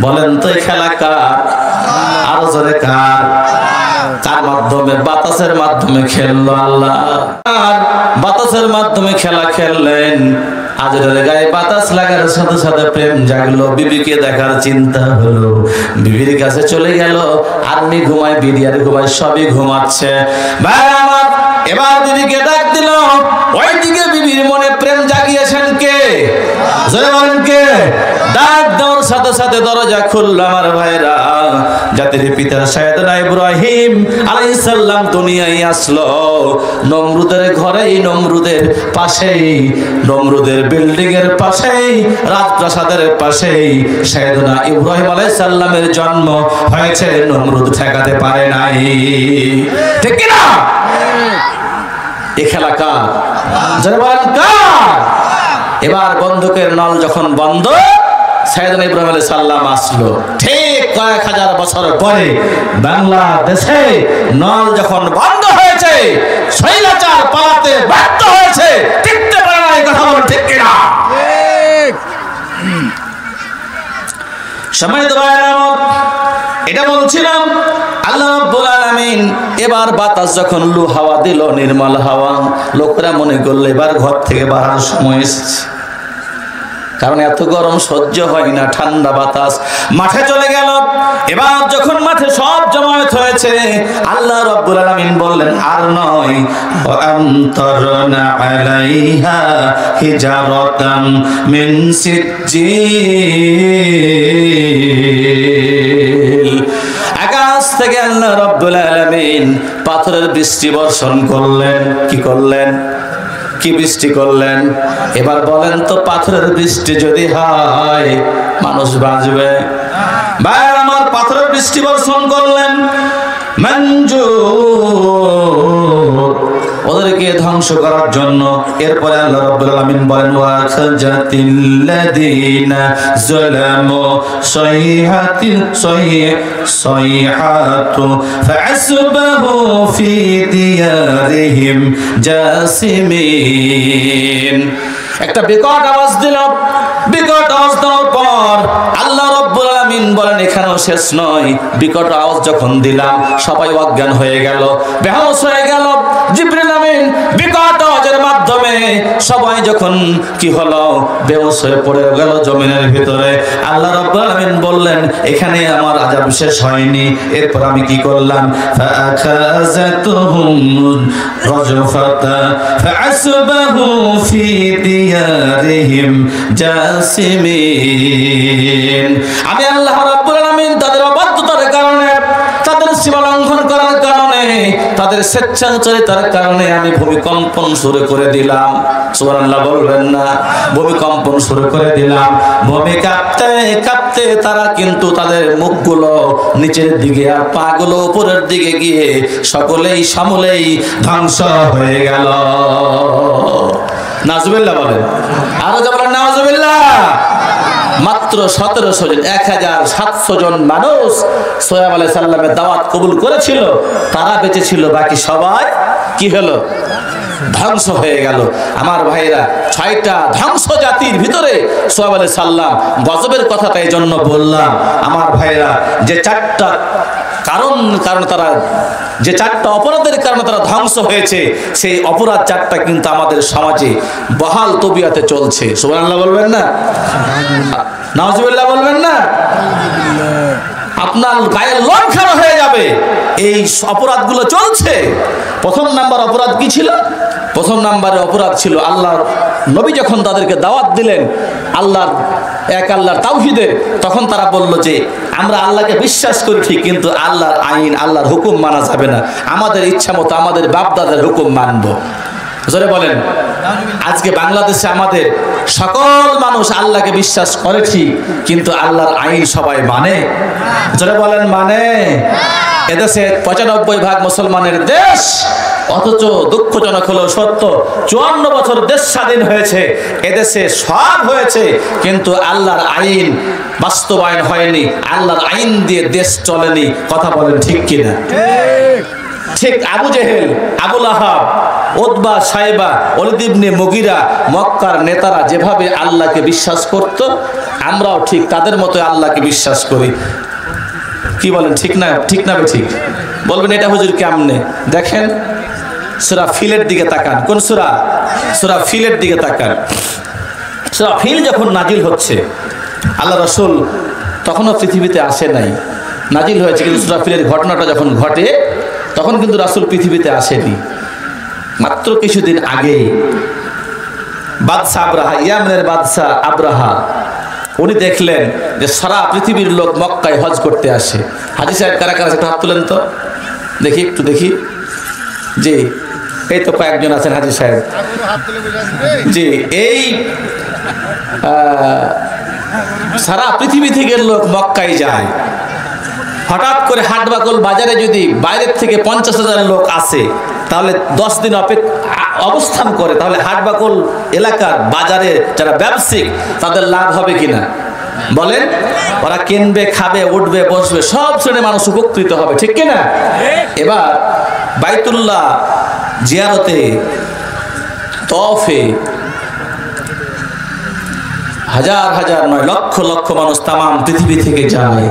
বলেন তো এই খেলা কার? আরো জোরে কার? কার মাধ্যমে? বাতাসের মাধ্যমে খেললো আল্লাহ, আর বাতাসের মাধ্যমে খেলা খেললেন। আজরের গায়ে বাতাস লাগার সাথে সাথে প্রেম জাগলো, বিবিকে দেখার চিন্তা হলো, বিবির কাছে চলে গেল। আর্মি ঘুমায়, বিডিআর ঘুমায়, সবই ঘুমাচ্ছে। ভাই আমার, এবার বিবিকে ডাক দিল। ওইদিকে বিবির মনে প্রেম জাগিয়েছেন কে? জোরে বলেন কে? ডাক দেওয়ার সাথে সাথে দরজা খুলল। আমার ভাইরা, জাতির পিতা সাইয়েদনা ইব্রাহিম আলাইহিস সালাম দুনিয়ায় আসলো। নমরুদের ঘরেই, নমরুদের পাশেই, নমরুদের বিল্ডিং এর পাশেই, রাজপ্রাসাদের পাশেই সাইয়েদনা ইব্রাহিম আলাইহিস সালামের জন্ম হয়েছে। নমরুদ ঠেকাতে পারে নাই, ঠিক কি না? এই খেলা কার? যারা বলেন কার? এবার বন্দুকের নল যখন বন্ধ, সাইয়েদনা ইব্রাহিম আলাইহিস সালাম আসলো। ঠিক কয়েক হাজার বছর পরে বাংলাদেশে নল যখন বন্ধ হয়েছে, স্বৈরাচার পালাতে বাধ্য হয়েছে, টিকতে পারে না। এই কথা বলেন ঠিক কিনা? সম্মানিত ভাইরা, এটা বলছিলাম আল্লাহ রাব্বুল আলামিন এবার বাতাস যখন লু হাওয়া দিল, নির্মল হাওয়া, লোকরা মনে করলো এবার ঘর থেকে বাড়ার সময় এসেছে, কারণ এত গরম সহ্য হয় না। ঠান্ডা বাতাস মাঠে চলে গেল। এবার যখন মাঠে সব জমায়েত হয়েছে, আল্লাহ রাব্বুল আলামিন বললেন আর নয়, আমতারনা আলাইহা হিজারাতাম মিন সিজ্জিল। আকাশ থেকে আল্লাহ রাব্বুল আলামিন পাথরের বৃষ্টি বর্ষণ করলেন। কি করলেন? কি বৃষ্টি করলেন? এবার বলেন তো, পাথরের বৃষ্টি যদি হয় মানুষ বাঁচবে? ভাই আমার, পাথরের বৃষ্টি বর্ষণ করলেন। মঞ্জুর, ওদেরকে ধ্বংস করার জন্য। এরপরে আল্লাহ রাব্বুল আলামিন বলেন, ওয়া খাজাতিল্লাযীনা যালামু সাইহাতু ফাআসবাহু ফি দিয়ারিহিম জাসিমিন। একটা বিকট আওয়াজ দিল। বিকট আওয়াজ দেওয়ার পর আল্লাহ রাব্বুল আলামিন বলেন এখানেও শেষ নয়। বিকট আওয়াজ যখন দিলাম সবাই অজ্ঞান হয়ে গেল, বেহুশ হয়ে গেল। জিবরিল আমিন বিকট আওয়াজের মাধ্যমে সবাই যখন কি হলো, বেহুশ হয়ে পড়ে গেল জমিনের ভিতরে। আল্লাহ রাব্বুল আলামিন বললেন এখানে আমার আযাব শেষ হয়নি। এরপর আমি কি করলাম? ফাআখাযাতুহুম রাজফাতা ফাআসবাহু ফি দিয়ারিহিম জাসিমিন। আমি আল্লাহ রাব্বুল আলামিন তাদের স্বেচ্ছাচারিতার কারণে আমি ভূমিকম্পন শুরু করে দিলাম। সুবহানাল্লাহ বলবেন না? ভূমিকম্পন শুরু করে দিলাম। ভূমি কাঁপতে কাঁপতে তারা কিন্তু তাদের মুখগুলো নিচের দিকে আর পাগুলো উপরের দিকে গিয়ে সকলেই সমূলেই ধ্বংস হয়ে গেল। নাউজুবিল্লাহ বলেন, আরো বলেন নাউজুবিল্লাহ। মাত্র 1700 জন, 1700 জন মানুষ সোহেব আলাইহিস সালামের দাওয়াত কবুল করেছিল, তারা বেঁচে ছিল, বাকি সবাই কি হলো? ধ্বংস হয়ে গেল। আমার ভাইরা, 6টা ধ্বংস জাতির ভিতরে সোহেব আলাইহিস সালাম, গজবের কথাটা এই জন্য বললাম আমার ভাইরা, যে 4টা কারণ তারা, যে 4টা অপরাধের কারণে তারা ধ্বংস হয়েছে, সেই অপরাধ 4টা কিন্তু আমাদের সমাজে বহাল তবিয়াতে চলছে। সুবহানাল্লাহ বলবেন না? নাউজুবিল্লাহ বলবেন না? আপনার গায়ের লোম খারাপ হয়ে যাবে। এই অপরাধগুলো চলছে। প্রথম নাম্বার অপরাধ কি ছিল? প্রথম নাম্বারে অপরাধ ছিল, আল্লাহর নবী যখন তাদেরকে দাওয়াত দিলেন আল্লাহর এক আল্লাহর তাওহীদের, তখন তারা বলল যে আমরা আল্লাহকে বিশ্বাস করি ঠিক, কিন্তু আল্লাহর আইন, আল্লাহর হুকুম মানা যাবে না, আমাদের ইচ্ছা মতো আমাদের বাপদাদার হুকুম মানব। জোরে বলেন। আজকে বাংলাদেশে আমাদের সকল মানুষ আল্লাহকে বিশ্বাস করে ঠিক, কিন্তু আল্লাহর আইন সবাই মানে? জোরে বলেন মানে? এদেশে 95% মুসলমানের দেশ, অথচ দুঃখজনক হলো সত্য, 54 বছর দেশ স্বাধীন হয়েছে, এদেশে সব হয়েছে, কিন্তু আল্লাহর আইন বাস্তবায়ন হয়নি, আল্লাহর আইন দিয়ে দেশ চলেনি। কথা বলেন ঠিক কিনা? ঠিক আবু জেহেল, আবু লাহাব, উতবা, সাইবা, ওলীদ ইবনে মুগীরা, মক্কার নেতারা যেভাবে আল্লাহকে বিশ্বাস করত, আমরাও ঠিক তাদের মতো আল্লাহকে বিশ্বাস করি। কি বলেন? ঠিক না? ঠিক না? ঠিক বলবেন এটা হুজুর কেমনে? দেখেন সূরা ফিলের দিকে তাকান। কোন সূরা? সূরা ফিলের দিকে তাকান। সূরা ফিল যখন নাজিল হচ্ছে, আল্লাহ রাসূল তখনও পৃথিবীতে আসে নাই, নাজিল হয়েছে, কিন্তু সূরা ফিলের ঘটনাটা যখন ঘটে তখন কিন্তু রাসূল পৃথিবীতে আসেনি। মাত্র কিছুদিন আগে বাদশা আব্রাহা, ইয়ামেনের বাদশা আব্রাহা, উনি দেখলেন যে সারা পৃথিবীর লোক মক্কায় হজ করতে আসে। হাজী সাহেব কারা কারা একটা হাত তুলেন তো দেখি, একটু দেখি। জি, এই তো কয়েকজন আছেন হাজী সাহেব। জি, এই সারা পৃথিবী থেকে লোক মক্কায় যায়। হঠাৎ করে হাটবাকল বাজারে যদি বাইরের থেকে 50,000 লোক আসে, তাহলে 10 দিন অবস্থান করে, তাহলে হাটবাকল এলাকার বাজারে যারা ব্যবসায়িক তাদের লাভ হবে কিনা বলেন? ওরা কিনবে, খাবে, উঠবে, বসবে, সব শ্রেণীর মানুষ উপকৃত হবে, ঠিক কিনা? এবার বাইতুল্লাহ জিয়ারতে, তওয়াফে হাজার হাজার নয়, লক্ষ লক্ষ মানুষ তামাম পৃথিবী থেকে যায়।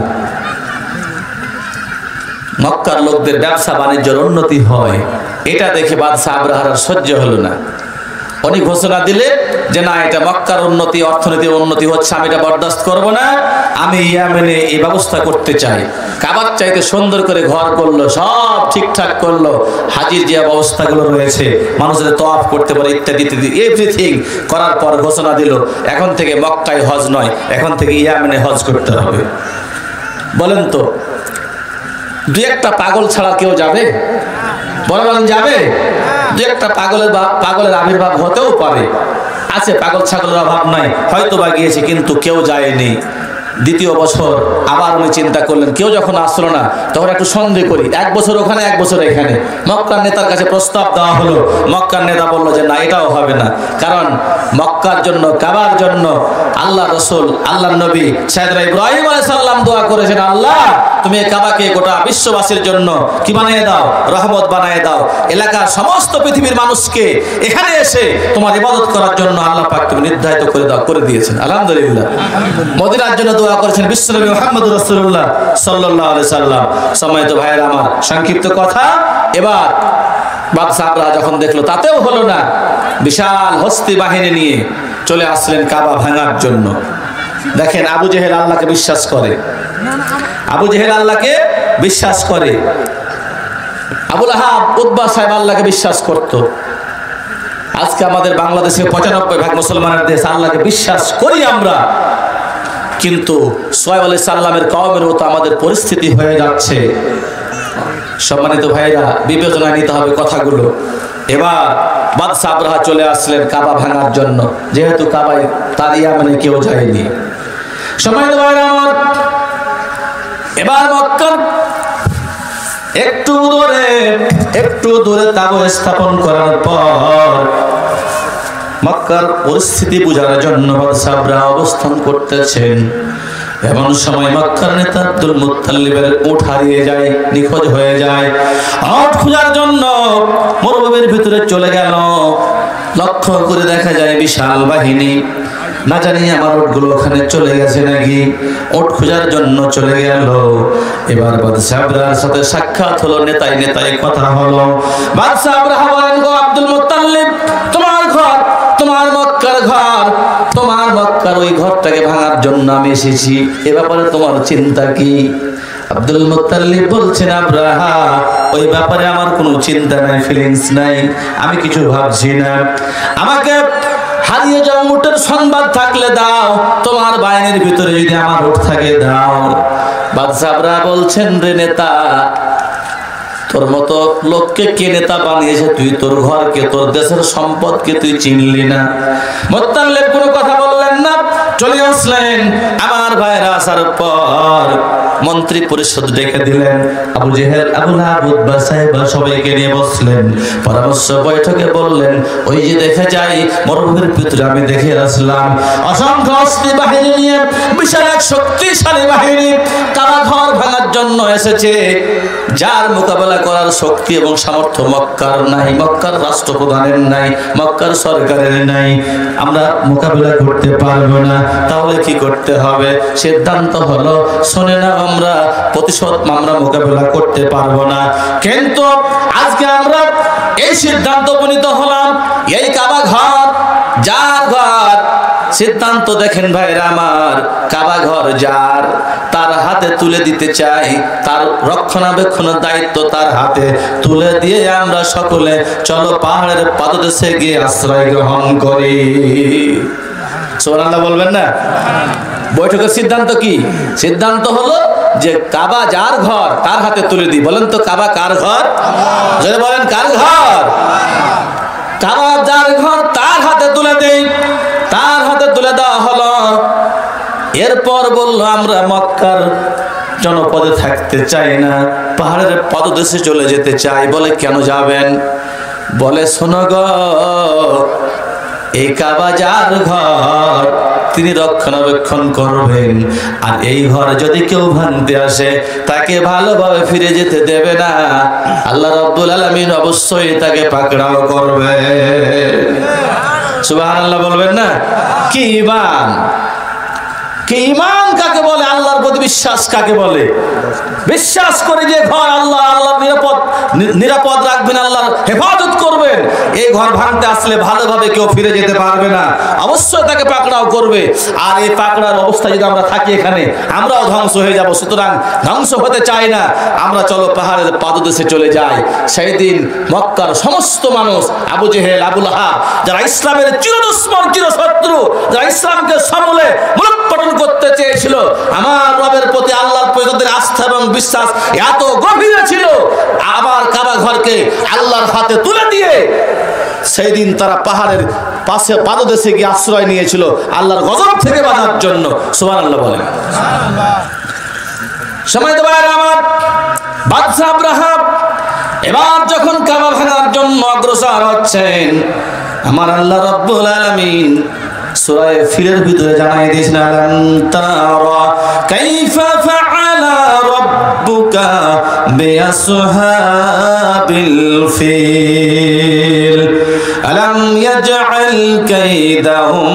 মক্কার লোকদের ব্যবসা বাণিজ্যের উন্নতি হয়, এটা দেখে বাদশা আব্রাহার সহ্য হলো না। উনি ঘোষণা দিলে যে না, এটা মক্কার উন্নতি, অর্থনীতির উন্নতি হচ্ছে, আমি এটা বরদাস্ত করব না, আমি ইয়ামেনে এই ব্যবস্থা করতে চাই। কাবার চাইতে সুন্দর করে ঘর করলো, সব ঠিকঠাক করলো, হাজির যে ব্যবস্থাগুলো রয়েছে মানুষের তওয়াফ করতে পারে ইত্যাদি ইত্যাদি এভরিথিং করার পর ঘোষণা দিল এখন থেকে মক্কায় হজ নয়, এখন থেকে ইয়ামেনে হজ করতে হবে। বলেন তো, 2-1টা পাগল ছাড়া কেউ যাবে? বলেন যাবে? 2-1টা পাগলের আবির্ভাব হতেও পারে, আছে, পাগল ছাগলের অভাব নাই, হয়তো বা গিয়েছে, কিন্তু কেউ যায়নি। দ্বিতীয় বছর আবার উনি চিন্তা করলেন, কেউ যখন আসলো না, তখন একটু সন্দেহ করি, 1 বছর ওখানে 1 বছর এখানে। মক্কার নেতার কাছে প্রস্তাব দেওয়া হলো, মক্কার নেতা বললো যে না, এটাও হবে না, কারণ মক্কার জন্য, কাবার জন্য আল্লাহ রসুল, আল্লাহ নবী সাইয়েদনা ইব্রাহিম আলাইহিস সালাম দোয়া করেছেন, আল্লাহ তুমি এই কাবাকে গোটা বিশ্ববাসীর জন্য কি বানিয়ে দাও? রহমত বানিয়ে দাও। এলাকার সমস্ত পৃথিবীর মানুষকে এখানে এসে তোমার ইবাদত করার জন্য আল্লাহ পাক তুমি নির্ধারিত করে দিয়েছেন। আলহামদুলিল্লাহ। মদিনার জন্য দোয়া করেছেন বিশ্বনবী মুহাম্মদুর রাসূলুল্লাহ সাল্লাল্লাহু আলাইহি সাল্লাম। সম্মানিত ভাইয়েরা আমার, সংক্ষিপ্ত কথা, এবার বাদশা আব্রাহা যখন দেখলো তাতেও হলো না, বিশাল হস্তি বাহিনী নিয়ে চলে আসলেন কাবা ভাঙার জন্য। দেখেন, আবু জেহেল আল্লাহকে বিশ্বাস করে, আবু জেহেল আল্লাহকে বিশ্বাস করে, আবু লাহাব, উতবা সাহেব আল্লাহকে বিশ্বাস করত। আজকে আমাদের বাংলাদেশে 95% মুসলমানের দেশ, আল্লাহকে বিশ্বাস করি আমরা, কিন্তু সোহেব আলাইহিস সালামের কওমের মতো আমাদের পরিস্থিতি হয়ে যাচ্ছে। সম্মানিত ভাইরা, বিবেচনায় নিতে হবে কথাগুলো। এবার বাদশা আবরাহা চলে আসলেন কাবা ভাঙার জন্য, যেহেতু কাবায় তার ইয়ামানে কেউ যায়নি। সম্মানিত ভাইরা আমার, এবার মক্কার একটু দূরে তাবু স্থাপন করার পর মক্কার পরিস্থিতি বোঝার জন্য বাদশা আবরাহা অবস্থান করতেছেন। এমন সময় মক্কার নেতা আব্দুল মুত্তালিবের উট হারিয়ে যায়, নিখোঁজ হয়ে যায়। উট খোঁজার জন্য মরুভূমির ভিতরে চলে গেল। লক্ষ্য করে দেখা যায় বিশাল বাহিনী। না জানি আমার উটগুলো ওখানে চলে গেছে নাকি, উট খোঁজার জন্য চলে গেল। এবার বাদশা আবরাহার সাথে সাক্ষাৎ হলো, নেতায় কথা হলো। বাদশা আবরাহা বলেন, গো আব্দুল মুত্তালিব, তোমার ঘর, তোমার মক্কার ঘর, তোমার মক্কার ওই ঘরটাকে ভাঙার জন্য আমি এসেছি, এ ব্যাপারে তোমার চিন্তা কি? আব্দুল মুত্তালিব বলছেন, আবরাহা, ওই ব্যাপারে আমার কোনো চিন্তা নাই, ফিলিংস নাই, আমি কিছু ভাবছি না। আমাকে হারিয়ে যাওয়া উটের সংবাদ থাকলে দাও, তোমার বাহিনীর ভিতরে যদি আমার উট থাকে দাও। বাদশা আবরাহা বলছেন, রে নেতা, তোর মতো লোককে কে নেতা বানিয়েছে? তুই তোর ঘরকে, তোর দেশের সম্পদকে তুই চিনলি না। মুত্তালিব কোনো কথা বললেন না, চলে আসলেন। আমার ভাইরা আসার পর মন্ত্রী পরিষদ ডেকে দিলেন। আবু জেহেল, আবু লাহাব, উতবা, সাইবা সবাইকে নিয়ে বসলেন। পরামর্শ বৈঠকে বললেন, ওই যে দেখে যাই মরুভূমির ভিতরে আমি দেখে আসলাম অসংখ্য অস্ত্র বাহিনী নিয়ে বিশাল এক শক্তিশালী বাহিনী কাবা ঘর ভাঙার জন্য এসেছে, যার মোকাবেলা করার শক্তি এবং সামর্থ্য মক্কার নাই, মক্কার রাষ্ট্রপ্রধানের নাই, মক্কার সরকারের নাই। আমরা মোকাবেলা করতে পারবো না। তাহলে কি করতে হবে? সিদ্ধান্ত হলো, শোনে না, আমরা প্রতিশোধ, আমরা মোকাবেলা করতে পারবো না, কিন্তু আজকে আমরা এই সিদ্ধান্ত উপনীত হলাম, এই কাবা ঘর যার ঘর, সিদ্ধান্ত দেখেন ভাইরা আমার, কাবা ঘর যার, তার হাতে তুলে দিতে চাই, তার রক্ষণাবেক্ষণের দায়িত্ব তার হাতে তুলে দিয়ে আমরা সকলে চলো পাহাড়ের পাদদেশে গিয়ে আশ্রয় গ্রহণ করি। সুবহানাল্লাহ বলবেন না? বৈঠকের সিদ্ধান্ত কি? সিদ্ধান্ত হলো যে কাবা যার ঘর তার হাতে তুলে দিই। বলেন তো, কাবা কার ঘর? যদি বলেন কার ঘর? কাবা যার ঘর তার হাতে তুলে দেই। তার হাতে তুলে দেওয়া হলো। এরপর বললো, আমরা মক্কার জনপদে থাকতে চাই না, পাহাড়ের পদদেশে চলে যেতে চাই। বলে, কেন যাবেন? বলে, শোনো গো, এই কাবা যার ঘর, তিনি রক্ষণাবেক্ষণ করবেন, আর এই ঘর যদি কেউ ভাঙতে আসে তাকে ভালোভাবে ফিরে যেতে দেবে না। আল্লাহ রাব্বুল আলামিন অবশ্যই তাকে পাকড়াও করবে। সুবহানাল্লাহ বলবেন না? কি ঈমান! কি ঈমান কাকে বলে? আল্লাহর প্রতি বিশ্বাস কাকে বলে? বিশ্বাস করে যে ঘর আল্লাহ, আল্লাহর নিরাপদ রাখবেন, আল্লাহর হেফাজত করবেন, এই ঘর ভাঙতে আসলে ভালোভাবে কেউ ফিরে যেতে পারবে না, অবশ্যই তাকে পাকড়াও করবে। আর এই পাকড়ার অবস্থায় যদি আমরা থাকি এখানে, আমরাও ধ্বংস হয়ে যাব। সুতরাং ধ্বংস হতে চাই না, আমরা চলো পাহাড়ের পাদদেশে চলে যাই। সেই দিন মক্কার সমস্ত মানুষ, আবু জেহেল, আবু লাহাব, যারা ইসলামের চিরদুশমন, চিরশত্রু, যারা ইসলামকে সমূলে মূলোৎপাটন করতে চেয়েছিল, আমার রবের প্রতি, আল্লাহর প্রতি তাদের আস্থা এবং বিশ্বাস এত গভীরে ছিল, আবার কাবা ঘরকে আল্লাহর হাতে তুলে দিয়ে সেই দিন তারা পাহাড়ের পাশে পাদদেশে গিয়ে আশ্রয় নিয়েছিল আল্লাহর গজব থেকে বাঁচার জন্য। সুবহানাল্লাহ বলেন। সম্মানিত ভাইরা আমার, বাদশা আবরাহা এবার যখন কাবা ভাঙার জন্য অগ্রসর হচ্ছেন, আমার আল্লাহ রাব্বুল আলামিন সূরা ফিলের ভিতরে জানাই দিয়েছেন, আলাম তারা কাইফা ফাআলা রাব্বুকা বিআসহাবিল ফিল আলাম ইয়াজআল কাইদাহুম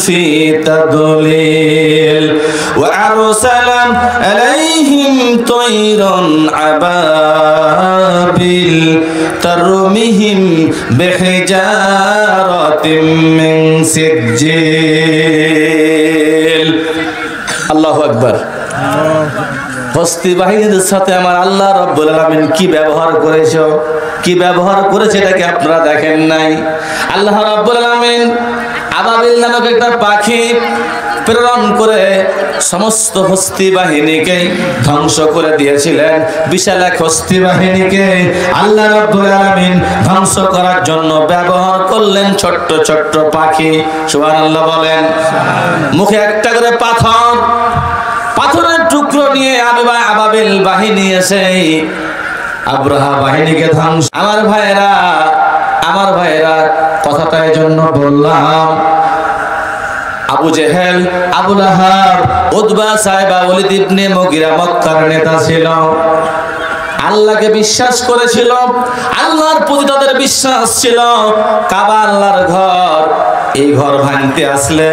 ফি তাদলিল ওয়া আরসালা আলাইহিম তায়রান আবাবিল তারমিহিম বিহিজারাতিম মিন সিজ্জিল। আল্লাহু আকবার। হস্তি বাহিনীর সাথে আমার আল্লাহ রাব্বুল আলামিন কি ব্যবহার করেছে এটাকে আপনারা দেখেন নাই। আল্লাহ রাব্বুল আলামিন আবাবিল নামক একটা পাখি প্রেরণ করে সমস্ত হস্তি বাহিনীকে ধ্বংস করে দিয়েছিলেন। বিশাল এক হস্তি বাহিনীকে আল্লাহ রাব্বুল আলামিন ধ্বংস করার জন্য ব্যবহার করলেন ছোট্ট ছোট্ট পাখি। সুবহানাল্লাহ বলেন। মুখে একটা করে পাথর, পাথরের টুকরো নিয়ে আবাবিল বাহিনী এসে আব্রাহা বাহিনীকে ধ্বংস। আমার ভাইয়েরা কথাটা এই জন্য বললাম, আবু জেহেল, আবু লাহাব, উতবা, সাইবা, ওয়ালিদ ইবনে মুগিরা মক্কার নেতা ছিল। আল্লাহকে বিশ্বাস করেছিল, আল্লাহর প্রতি তাদের বিশ্বাস ছিল। কাবা আল্লাহর ঘর, এই ঘর ভাঙতে আসলে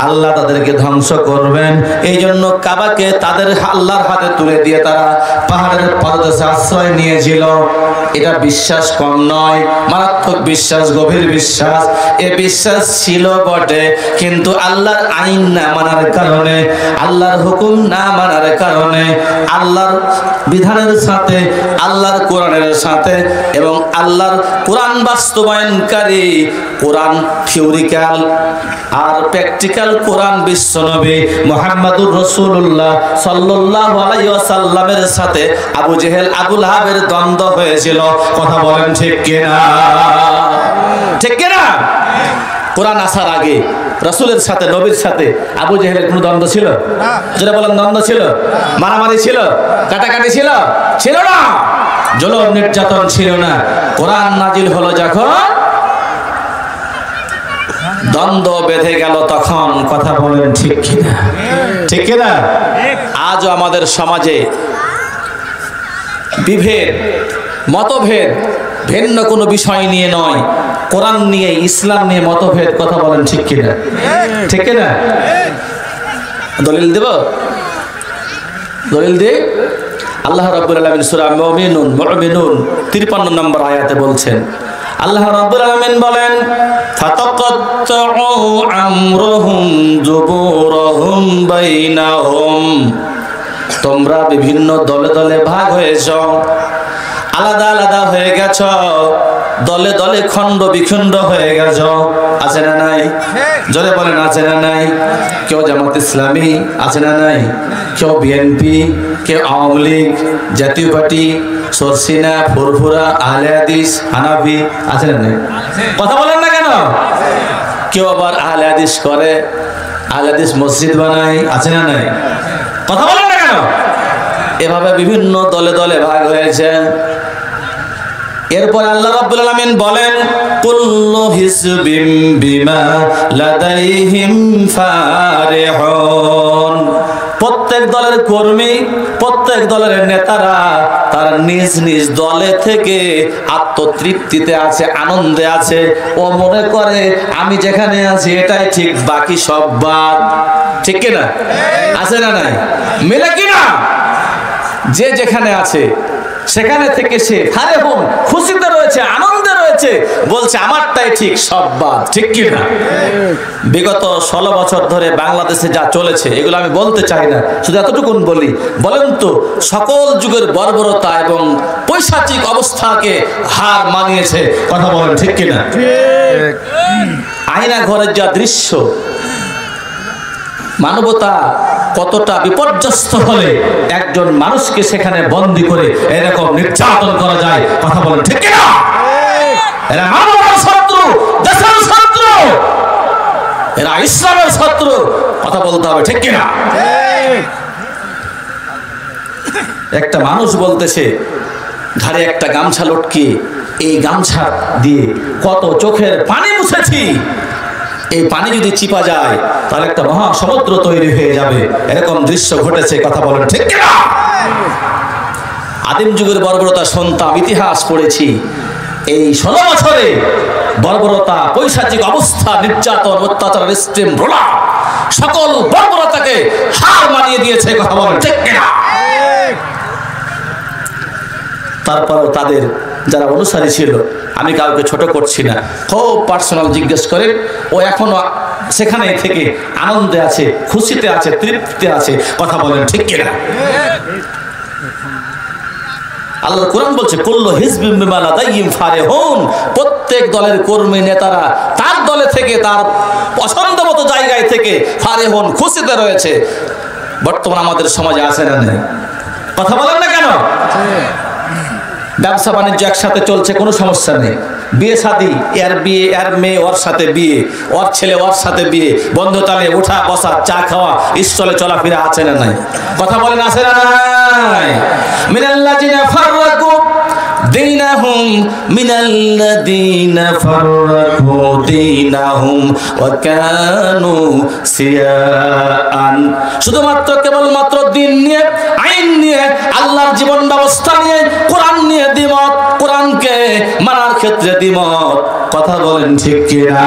আল্লাহ তাদেরকে ধ্বংস করবেন। এই জন্য কাবাকে তাদের আল্লাহর হাতে তুলে দিয়ে তারা পাহাড়ের পাদদেশে আশ্রয় নিয়েছিল। এটা বিশ্বাস কম নয়, মারাত্মক বিশ্বাস, গভীর বিশ্বাস। এ বিশ্বাস ছিল বটে, কিন্তু আল্লাহর আইন না মানার কারণে, আল্লাহর হুকুম না মানার কারণে, আল্লাহর বিধানের সাথে, আল্লাহর কোরআনের সাথে এবং আল্লাহর কোরআন বাস্তবায়নকারী, কোরআন থিওরিক্যাল আর প্র্যাকটিক্যাল কোরআন বিশ্বনবী মুহাম্মদুর রাসূলুল্লাহ সাল্লাল্লাহু আলাইহি ওয়াসাল্লামের সাথে আবু জেহেল, আবু লাহাবের দ্বন্দ্ব হয়েছিল। কথা বলেন ঠিক কিনা? ঠিক কিনা? কোরআন আসার আগে রাসূলের সাথে, নবীর সাথে আবু জেহেলের কোনো দ্বন্দ্ব ছিল? যেটা বলেন দ্বন্দ্ব ছিল, মারামারি ছিল, কাটাকাটি ছিল? ছিল না। জুলুম নির্যাতন ছিল না। কোরআন নাজিল হলো যখন, দ্বন্দ্ব বেঁধে গেল তখন। কথা বলেন ঠিক কিনা? ঠিক কিনা? আজও আমাদের সমাজে বিভেদ, মতভেদ, ভিন্ন কোনো বিষয় নিয়ে নয়, কোরআন নিয়ে, ইসলাম নিয়ে মতভেদ। কথা বলেন ঠিক কিনা? ঠিক কিনা? দলিল দেব, দলিল দে। আল্লাহ রাব্বুল আলামিন সূরা মুমিনুন 53 নম্বর আয়াতে বলছেন, আল্লাহ রাব্বুল আলামিন বলেন, ফাতাকাত্তাউ আমরুহুম যুবুরুহুম বাইনাহুম। তোমরা বিভিন্ন দলে দলে ভাগ হয়েছ, আলাদা আলাদা হয়ে গেছ, দলে দলে খণ্ড বিখণ্ড হয়ে গেছ। আছে না নাই? জোরে বলেন, আছে না নাই? কেউ জামাত ইসলামী, আছে না নাই? কেউ বিএনপি, কেউ আওয়ামী লীগ, জাতীয় পার্টি, সরসিনা, ফুরফুরা, আহলে হাদিস, হানাফি, আছে না নাই? কথা বলেন না কেন? কেউ আবার আহলে হাদিস করে, আহলে হাদিস মসজিদ বানায়, আছে না নাই? কথা বলেন না কেন? এভাবে বিভিন্ন দলে দলে ভাগ হয়েছে। এরপর আল্লাহ রাব্বুল আলামিন বলেন, কুল্লু হিজবিম বিমা লাদাইহিম ফারিহুন। প্রত্যেক দলের কর্মী, প্রত্যেক দলের নেতারা তার নিজ নিজ দলে থেকে আত্মতৃপ্তিতে আছে, আনন্দে আছে। ও মনে করে আমি যেখানে আছি এটাই ঠিক, বাকি সব বাদ। ঠিক কিনা? আছে না নাই? মিলে কিনা? যে যেখানে আছে সেখানে থেকে সে ফারেহুন, খুশিতে রয়েছে, আনন্দে রয়েছে, বলছে আমারটাই ঠিক, সব বাদ। ঠিক কিনা? বিগত 16 বছর ধরে বাংলাদেশে যা চলেছে এগুলো আমি বলতে চাই না, শুধু এতটুকুন বলি। বলেন তো, সকল যুগের বর্বরতা এবং পৈশাচিক অবস্থাকে হার মানিয়েছে। কথা বলেন ঠিক কিনা? আয়না ঘরের যা দৃশ্য, মানবতা কতটা বিপর্যস্ত হলে একজন মানুষকে সেখানে বন্দী করে এরকম নির্যাতন করা যায়। কথা বলেন ঠিক কিনা? এরা মানবতার শত্রু, দেশের শত্রু, এরা ইসলামের শত্রু। কথা বলতে হবে ঠিক কিনা? একটা মানুষ বলতেছে, ঘাড়ে একটা গামছা লটকিয়ে, এই গামছা দিয়ে কত চোখের পানি মুছেছি, এই পানি যদি চিপা যায় তাহলে একটা মহাসমুদ্র তৈরি হয়ে যাবে। এরকম দৃশ্য ঘটেছে। কথা বলেন ঠিক কিনা? আদিম যুগের বর্বরতা শুনতাম, ইতিহাস পড়েছি। এই 16 বছরে বর্বরতা, পৈশাচিক অবস্থা, নির্যাতন, অত্যাচার, স্ট্রিম রোলা, সকল বর্বরতাকে হার মানিয়ে দিয়েছে। কথা বলেন ঠিক কিনা? তারপরও তাদের যারা অনুসারী ছিল, আমি কাউকে ছোট করছি না, খুব পার্সোনাল জিজ্ঞেস করেন, ও এখনো সেখানে থেকে আনন্দে আছে, খুশিতে আছে, তৃপ্তিতে আছে। কথা বলেন ঠিক কিনা? আল্লাহর কোরআন বলছে, কুল্লু হিজবিম বিমা লাদাইহিম ফারিহুন। প্রত্যেক দলের কর্মী নেতারা তার দলে থেকে, তার পছন্দ মতো জায়গায় থেকে ফারেহন খুশিতে রয়েছে। বর্তমান আমাদের সমাজে আছে না নেই? কথা বলেন না কেন? ব্যবসা বাণিজ্য একসাথে চলছে, কোনো সমস্যা নেই। বিয়ে শাদী, এর বিয়ে, এর মেয়ে ওর সাথে বিয়ে, ওর ছেলে ওর সাথে বিয়ে, বন্ধুতালে ওঠা বসা, চা খাওয়া, স্টলে চলাফেরা আছে না নাই? কথা বলেন আছে না নাই? মিনাল্লাযিনা ফাররাকু দীনাহুম মিনাল্লাযিনা ফাররাকু দীনাহুম ওয়া কানু সিয়াআন। শুধুমাত্র কেবলমাত্র দিন নিয়ে, আইন নিয়ে, আল্লাহর জীবন ব্যবস্থা নিয়ে, কোরআন নিয়ে দ্বিমত, কোরআনকে মানার ক্ষেত্রে দ্বিমত। কথা বলেন ঠিক কিনা?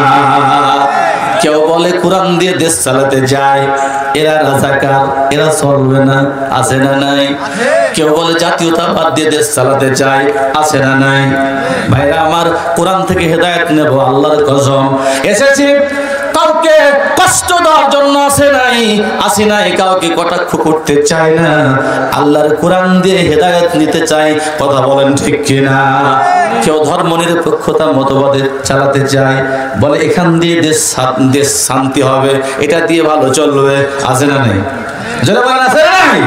কেউ বলে কোরআন দিয়ে দেশ চালাতে যায়, এরা রাজাকার, এরা চলবে না, আছে না নাই? কেউ বলে জাতীয়তাবাদ দিয়ে দেশ চালাতে চায়, আছে না নাই? ভাইরা আমার, কোরআন থেকে হেদায়েত নেব, আল্লাহর কসম। এসেছি কাউকে কষ্ট দেওয়ার জন্য আসি নাই, কাউকে কটাক্ষ করতে চাই না, আল্লাহর কোরআন দিয়ে হেদায়েত নিতে চাই। কথা বলেন ঠিক কিনা? কেউ ধর্ম নিরপেক্ষতা মতবাদে চালাতে চায়, বলে এখান দিয়ে দেশ শান্তি হবে, এটা দিয়ে ভালো চলবে, আছে না নাই? যারা বলেন আছে না নাই?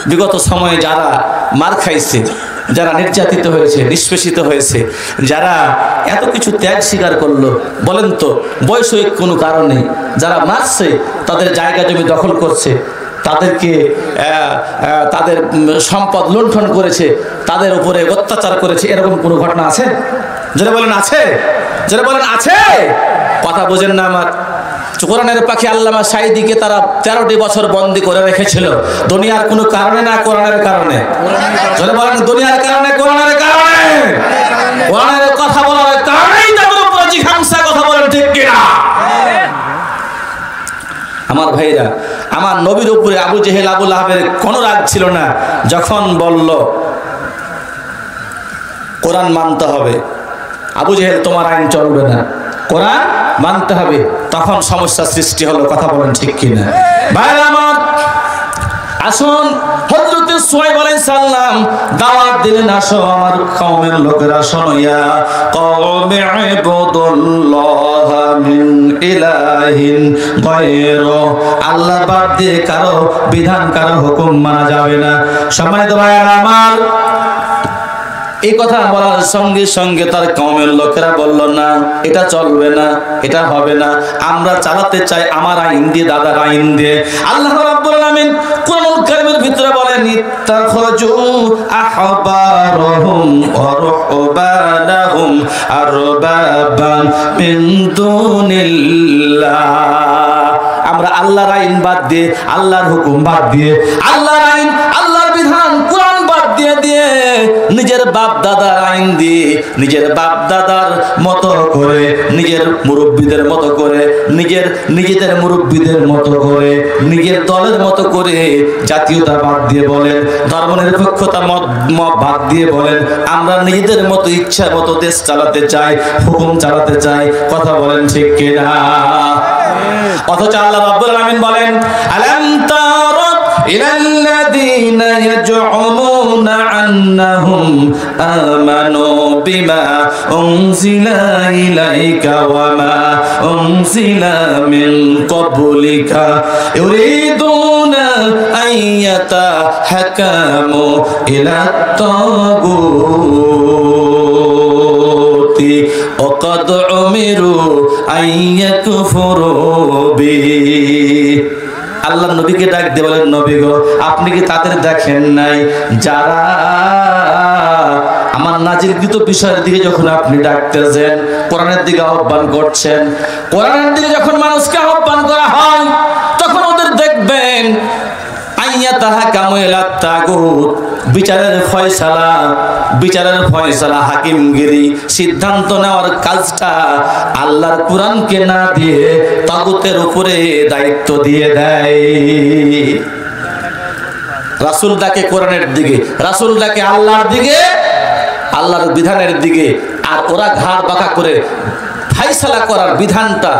বিগত সময়ে যারা মার খাইছে, যারা নির্যাতিত হয়েছে, নিষ্পেষিত হয়েছে, যারা এত কিছু ত্যাগ স্বীকার করলো, বলেন তো বৈষয়িক কোনো কারণে যারা মারছে, তাদের জায়গা জমি দখল করছে, তাদেরকে তাদের সম্পদ লুণ্ঠন করেছে, তাদের উপরে অত্যাচার করেছে, এরকম কোনো ঘটনা আছে? যারা বলেন আছে, যারা বলেন আছে। কথা বোঝেন না আমার? কোরআনের পাখি আল্লামা সাঈদীকে তারা 13টি বছর বন্দী করে রেখেছিল, দুনিয়ার কোনো কারণে না, কোরআনের কারণে। যারা বলেন দুনিয়ার কারণে, কোরআনের কারণে, কোরআনের কথা বলার কারণেই তাদের উপরে জিঘাংসা। কথা বলেন ঠিক কিনা? আমার ভাইরা, আমার নবীর উপরে আবু জেহেল, আবু লাহাবের কোনো রাগ ছিল না। যখন বলল কোরআন মানতে হবে, আবু জেহেল তোমার আইন চলবে না, কোরআন মানতে হবে, তখন সমস্যা সৃষ্টি হলো। কথা বলেন ঠিক কিনা? ভাইরা আমার, আসুন, হযরত সুহাইব আলাইহিস সালাম দাওয়াত দিলেন, আসো আমার কওমের লোকেরা, শোনো, ইয়া কওমি ইবুদুল্লাহ মিন ইলাহিন গায়রু, আল্লাহ বাদ দিয়ে কারো বিধান, কারো হুকুম মানা যাবে না। সম্মানিত ভাইরা আমার, এই কথা বলার সঙ্গে সঙ্গে তার কওমের লোকেরা বলল, না, এটা চলবে না, এটা হবে না, আমরা চালাতে চাই আমার আইন দিয়ে, দাদার আইন দিয়ে। আল্লাহ রাব্বুল আলামিন কোরআনুল কারীমের ভিতরে বলেন, ইত্তাখাযু আহবারহুম ওয়া রুহবানাহুম আরবাবান মিন দুনিল্লাহ। আমরা আল্লাহর আইন বাদ দিয়ে, আল্লাহর হুকুম বাদ দিয়ে, আল্লাহর আইন, আল্লাহর বিধান, কোরআন বাদ দিয়ে দিয়ে নিজের বাপ দাদার আইন দিয়ে, নিজের বাপ দাদার মতো করে, নিজের মুরব্বীদের মতো করে, নিজেদের মুরব্বীদের মতো করে, নিজের দলের মতো করে, জাতীয়তা বাদ দিয়ে বলেন, ধর্মনিরপেক্ষতা বাদ দিয়ে বলেন, আমরা নিজেদের মতো ইচ্ছা মতো দেশ চালাতে চাই, হুকুম চালাতে চাই। কথা বলেন ঠিক কিনা? অথচ আল্লাহ রাব্বুল আলামিন বলেন, আলাম তারা ইলাল্লাযীনা ইয়াজউমুনা আন্নাহুম আমানু বিমা উনজিলা ইলাইকা ওয়া মা উনজিলা মিন ক্বাবলিকা ইউরিদুনা আইয়াতাহাকামু ইলাত তাগুতি وقد أمروا أن يكفروا به। আল্লাহ নবীকে ডাক দিয়ে বলেন, নবী গো, আপনি কি তাদের দেখেন নাই যারা আমার নাজিলকৃত বিষয়ের দিকে যখন আপনি ডাকতেছেন, কোরআনের দিকে আহ্বান করছেন, কোরআনের দিকে যখন মানুষকে আহ্বান করা হয়, তখন ওদের দেখবেন আইয়াতাহাকামু ইলাত তাগুত, বিচারের ফয়সালা, হাকিমগিরি, সিদ্ধান্ত নেওয়ার কাজটা আল্লাহর কোরআনকে না দিয়ে তাগুতের উপরে দায়িত্ব দিয়ে দেয়। রাসূল ডাকে কোরআনের দিকে, রাসূল ডাকে আল্লাহর দিকে, আল্লাহর বিধানের দিকে, আর ওরা ঘাড় বাঁকা করে ফয়সালা করার বিধানটা,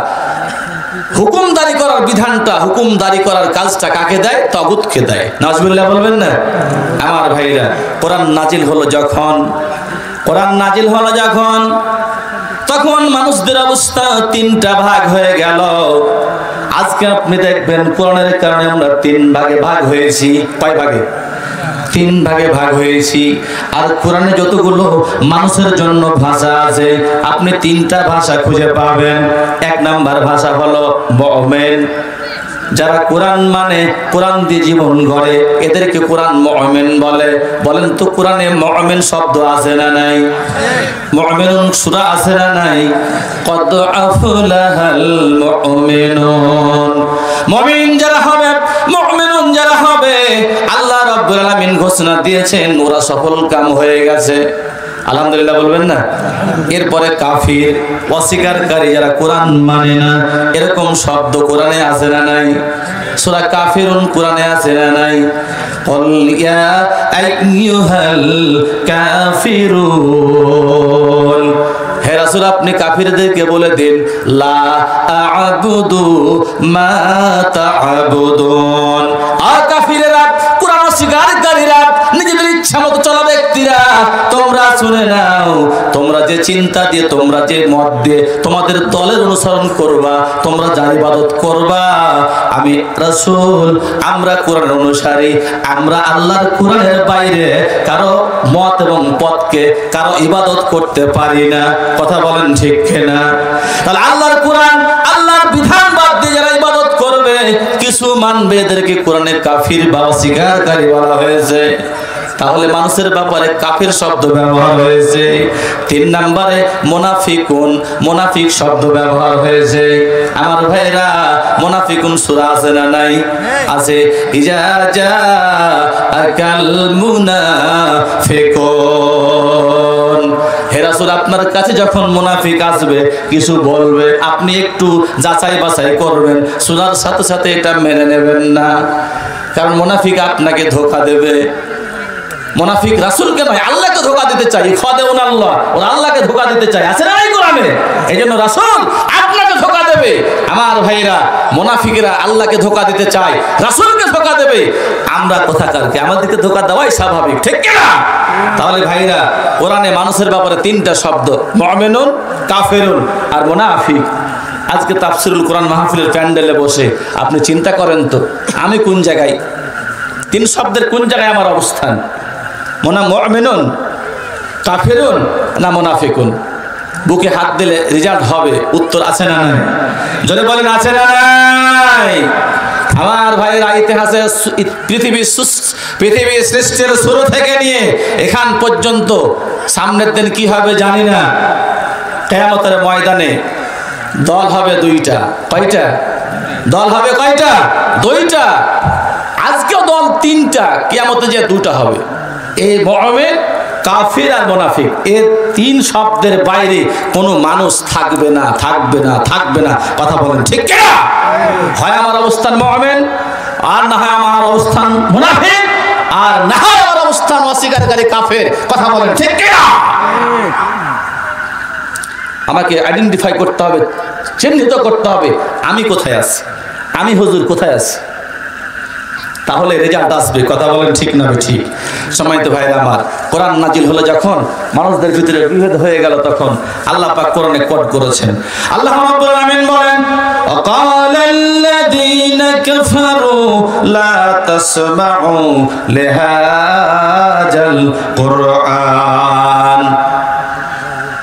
হুকুমদারি করার বিধানটা, হুকুমদারি করার কাজটা কাকে দেয়? তাগুতকে দেয়। নাউজুবিল্লাহ বলবেন না? আমার ভাইরা, কোরআন নাজিল হলো যখন, তখন মানুষদের অবস্থা তিনটা ভাগ হয়ে গেল। আজকে আপনি দেখবেন কোরআনের কারণে আমরা তিন ভাগে ভাগ হয়েছি। কয় ভাগে? তিন ভাগে ভাগ হয়েছি। আর কোরআনে যতগুলো মানুষের জন্য ভাষা আছে আপনি তিনটা ভাষা খুঁজে পাবেন। এক নাম্বার ভাষা হলো মুমিন, যারা কোরআন মানে, কোরআন দিয়ে জীবন গড়ে, এদেরকে কোরআন মুমিন বলে। বলেন তো কোরআনে মুমিন শব্দ আছে না নাই? মুমিনুন সূরা আছে না নাই? কদ আফলাহাল মুমিনুন। মুমিন যারা হবে, মুমিনুন যারা হবে, আল্লাহ রাব্বুল আলামিন ঘোষণা দিয়েছেন ওরা সফল কাম হয়ে গেছে। আলহামদুলিল্লাহ বলবেন না? এরপরে কাফির, অস্বীকারী, যারা কোরআন মানে না, এরকম শব্দ কোরআনে আছে না নাই? সূরা কাফিরুন কোরআনে আছে না নাই? কুল ইয়া আইয়ুহাল কাফিরুন, হে রাসূল আপনি কাফিরদেরকে বলে দিন লা আ'বুদু মা তা'বুদুন। আর কাফিরেরা, কোরআন অস্বীকারীরা, নিজেদের ইচ্ছা মতো চলা ব্যক্তিরা, তোমরা শুনে নাও, তোমরা যে চিন্তা দিয়ে, তোমরা যে মত দিয়ে তোমাদের দলের অনুসরণ করবা, তোমরা যার ইবাদত করবা, আমি রাসূল, আমরা কোরআনের অনুসারী, আমরা আল্লাহর কোরআনের বাইরে কারো মত এবং পথকে, কারো ইবাদত করতে পারি না। কথা বলেন ঠিক কিনা? তাহলে আল্লাহর কোরআন, আল্লাহর বিধান বাদ দিয়ে যারা ইবাদত করবে, কিছু মানবে, এদেরকে কোরআনে কাফির বা অস্বীকারী বলা হয়েছে। তাহলে মানুষের ব্যাপারে কাফির শব্দ ব্যবহার হয়েছে। তিন নম্বরে মুনাফিকুন, মুনাফিক শব্দ ব্যবহার হয়েছে। আমার ভাইরা, মুনাফিকুন সূরা আছে না নাই? আছে। ইজা জাআকাল মুনাফিকুন, হে রাসূল আপনার কাছে যখন মুনাফিক আসবে, কিছু বলবে, আপনি একটু যাচাই বাছাই করবেন, শোনার সাথে সাথে এটা মেনে নেবেন না, কারণ মুনাফিক আপনাকে ধোঁকা দেবে। মুনাফিক রাসূলকে নয়, আল্লাহকে ধোঁকা দিতে চায়। খাদেউন আল্লাহ, ওরা আল্লাহকে ধোঁকা দিতে চায়, আছে না এই কোরআনে? এইজন্য রাসূল আপনাকে ধোঁকা দেবে। আমার ভাইরা, মুনাফিকরা আল্লাহকে ধোঁকা দিতে চায়, রাসূলকে ধোঁকা দেবে। আমরা কোথাকারকে, আমাদেরকে ধোঁকা দেওয়াই স্বাভাবিক, ঠিক কি না? তাহলে ভাইরা, কোরআনে মানুষের ব্যাপারে তিনটা শব্দ, মুমিনুন, কাফিরুন আর মুনাফিক। আজকে তাফসীরুল কোরআন মাহফিলের প্যান্ডেলে বসে আপনি চিন্তা করেন তো, আমি কোন জায়গায়? তিন শব্দের কোন জায়গায় আমার অবস্থান? মুমিনুন, কাফিরুন না মুনাফিকুন? বুকে হাত দিলে রেজাল্ট হবে। উত্তর আছে না নাই? যদি বলেন আছে না নাই? আমার ভাইয়েরা, ইতিহাসে পৃথিবী সৃষ্টির শুরু থেকে নিয়ে এখান পর্যন্ত সামনের দিন কি হবে জানি না, কিয়ামতের ময়দানে দল হবে দুইটা। কয়টা দল হবে? কয়টা? দুইটা। আজকেও দল তিনটা, কিয়ামতে যে দুটা হবে। এই মুমিন, কাফির আর মুনাফিক, এর তিন শব্দের বাইরে কোনো মানুষ থাকবে না, থাকবে না, থাকবে না। কথা বলেন ঠিক কি না? হয় আমার অবস্থান মুমিন, আর না হয় আমার অবস্থান মুনাফিক, আর না হয় আমার অবস্থান অস্বীকারী কাফের। কথা বলেন ঠিক কি না? আমাকে আইডেন্টিফাই করতে হবে, চিহ্নিত করতে হবে আমি কোথায় আছি, আমি হুজুর কোথায় আছি, তাহলে রেজাল্ট আসবে। কথা বলেন ঠিক না ঠিক? সম্মানিত ভাইরা আমার, কোরআন নাজিল হলো যখন, মানুষদের ভিতরে বিভেদ হয়ে গেল, তখন আল্লাহ পাক কোরআনে কোট করেছেন। আল্লাহ রাব্বুল আলামিন বলেন, ওয়াকালাল্লাযীনা কাফারু লা তাসমাউ লিহাযাল কুরআন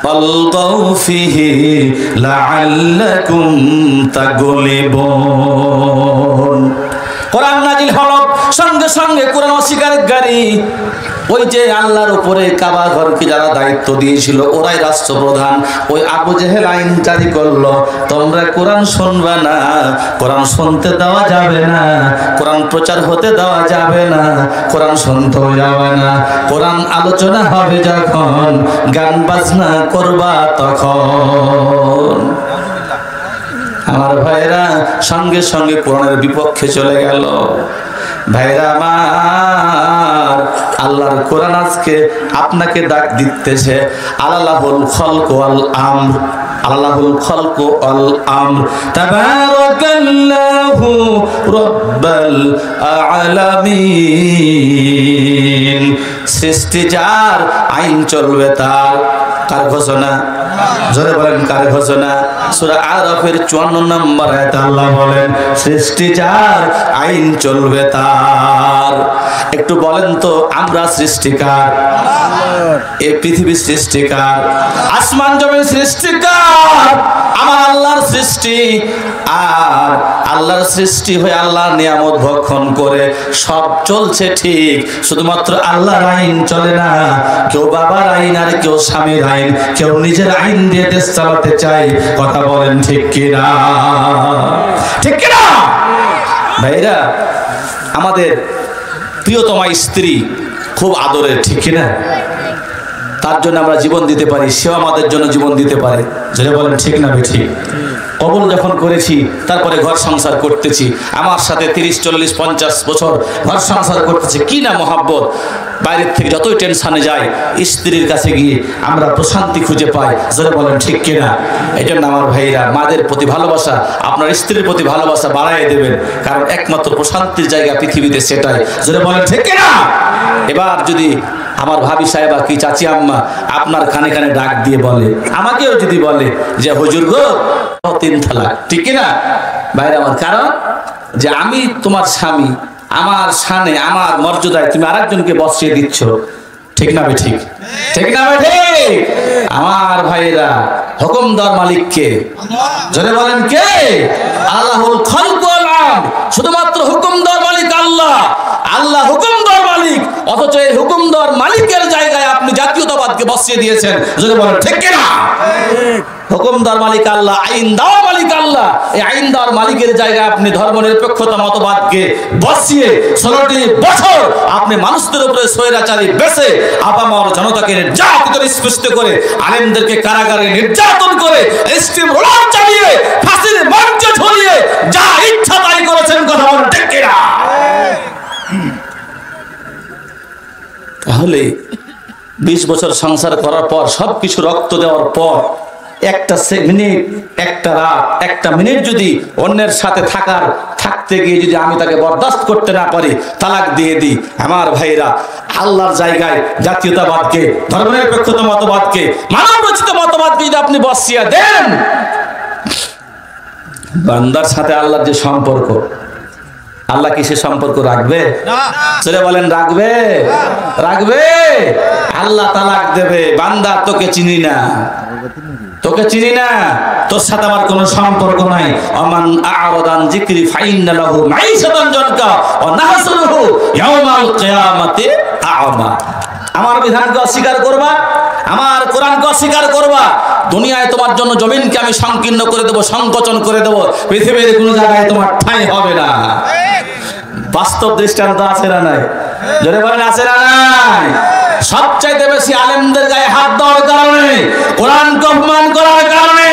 ওয়ালগাউ ফীহি লাআল্লাকুম তাগলিবুন। কোরআন নাজিল হলো, সঙ্গে সঙ্গে কোরআন অস্বীকারী, ওই যে আল্লাহর উপরে কাবা ঘরকে যারা দায়িত্ব দিয়েছিল, ওরাই রাষ্ট্রপ্রধান, ওই আবু জেহেল আইন জারি করলো, তোমরা কোরআন শুনবে না, কোরআন শুনতে দেওয়া যাবে না, কোরআন প্রচার হতে দেওয়া যাবে না, কোরআন শুনতেও যাবে না, কোরআন আলোচনা হবে যখন, গান বাজনা করবা তখন। আমার ভাইরা, সঙ্গে সঙ্গে কোরআনের বিপক্ষে চলে গেল। ভাইরা আমার, আল্লাহর কোরআন আজকে আপনাকে ডাক দিতেছে, আল্লাহুল খালকু ওয়াল আমর, আল্লাহুল খালকু ওয়াল আমর, তাবারাকাল্লাহু রাব্বুল আলামিন। সৃষ্টি যার, আইন চলবে তার। কার ঘোষণা? জোরে বলেন কার ঘোষণা? সূরা আরাফের 54 নম্বর আয়াতে আল্লাহ বলেন সৃষ্টি যার আইন চলবে তার। একটু বলেন তো আমরা সৃষ্টিকার? এই পৃথিবী সৃষ্টিকার, আসমান জমিন সৃষ্টিকার, আমার আল্লাহর সৃষ্টি। আর আল্লাহর সৃষ্টি হয়ে আল্লাহর নিয়ামত ভক্ষণ করে সব চলছে ঠিক, শুধুমাত্র আল্লাহর আইন চলে না। কেউ বাবার আইন, আর কেউ স্বামীর আইন, কেউ নিজের আইন দিয়ে দেশ চালাতে চায়। কথা বলেন ঠিক কিনা? ঠিক কিনা ভাইরা? আমাদের প্রিয়তমা স্ত্রী খুব আদরের, ঠিক কিনা? তার জন্য আমরা জীবন দিতে পারি, সেও আমাদের জন্য জীবন দিতে পারে। যেটা বলেন ঠিক না বেঠিক? কবুল যখন করেছি, তারপরে ঘর সংসার করতেছি, আমার সাথে 30, 40, 50 বছর ঘর সংসার করতেছি, কি না মহাব্বত। বাইরের থেকে যতই টেনশনে যায়, স্ত্রীর কাছে গিয়ে আমরা প্রশান্তি খুঁজে পাই। যেটা বলেন ঠিক কিনা? এই জন্য আমার ভাইরা, মাদের প্রতি ভালোবাসা, আপনার স্ত্রীর প্রতি ভালোবাসা বাড়াই দেবেন, কারণ একমাত্র প্রশান্তির জায়গা পৃথিবীতে সেটাই। যেটা বলেন ঠিক কিনা? এবার যদি আমার ভাবি সাহেবা কি চাচি আম্মা আপনার কানে কানে ডাক দিয়ে বলে, আমাকেও যদি বলে যে হুজুর গো 3 তালাক, ঠিক কিনা ভাইরা আমার? কারণ যে আমি তোমার স্বামী, আমার শানে, আমার মর্যাদায় তুমি আরেকজনকে বসিয়ে দিচ্ছ, ঠিক না ঠিক? ঠিক না ঠিক? আমার ভাইরা, হুকুমদার মালিক কে? জোরে বলেন কে? আল্লাহুল খালক ওয়াল আমর, শুধুমাত্র হুকুমদার মালিক আল্লাহ। আল্লাহ হুকুমদার মালিক, অথচ এই হুকুমদার মালিকের জায়গায় আপনি জাতীয়তাবাদকে বসিয়ে দিয়েছেন। জোরে বলেন ঠিক কিনা? হুকুমদার মালিক আল্লাহ, আইন দেওয়ার মালিক আল্লাহ। এই আইন দেওয়ার মালিকের জায়গায় আপনি ধর্মনিরপেক্ষতা মতবাদকে বসিয়ে 16টি বছর আপনি মানুষদের উপরে স্বৈরাচারী বেসে আপামর জনতাকে নির্যাতিত নিষ্পৃষ্ট করে, আলেমদেরকে কারাগারে নির্যাতন করে, স্টিম রোলার চালিয়ে, ফাঁসির মঞ্চে ঝুলিয়ে যা ইচ্ছা তাই করেছেন। কথা বলেন ঠিক কিনা? তাহলে 20 বছর সংসার করার পর, সবকিছু রক্ত দেওয়ার পর, একটা মিনিট, একটা রাত, একটা মিনিট যদি অন্যের সাথে থাকতে গিয়ে যদি আমি তাকে বরদাস্ত করতে না পারি, তালাক দিয়ে দিই, আমার ভাইরা, আল্লাহর জায়গায় জাতীয়তাবাদকে, ধর্মনিরপেক্ষতা মতবাদকে, মানব রচিত মতবাদকে যদি আপনি বসিয়ে দেন, বান্দার সাথে আল্লাহর যে সম্পর্ক, আল্লাহ কি সে সম্পর্ক রাখবে? সেটা বলেন রাখবে? রাখবে? আল্লাহ তালাক দেবে, বান্দা তোকে চিনি না, তোকে চিনি না, তোর সাথে আমার কোনো সম্পর্ক নাই। আমান আ'রাদান যিকরি ফাইন্না লাহু মাইশাতান জানকা ওয়া নাহসুরুহু ইয়াওমাল কিয়ামাতি আ'মা। আমার বিধানকে অস্বীকার করবা, আমার কোরআনকে অস্বীকার করবা, দুনিয়ায় তোমার জন্য জমিনকে আমি সংকীর্ণ করে দেব, সংকোচন করে দেব, পৃথিবীর কোনো জায়গায় তোমার ঠাঁই হবে না। বাস্তব দৃষ্টান্ত আছে না নাই? জোরে বলেন আছে না নাই? সবচাইতে বেশি আলেমদের গায়ে হাত দেওয়ার কারণে, কোরআনকে অপমান করার কারণে,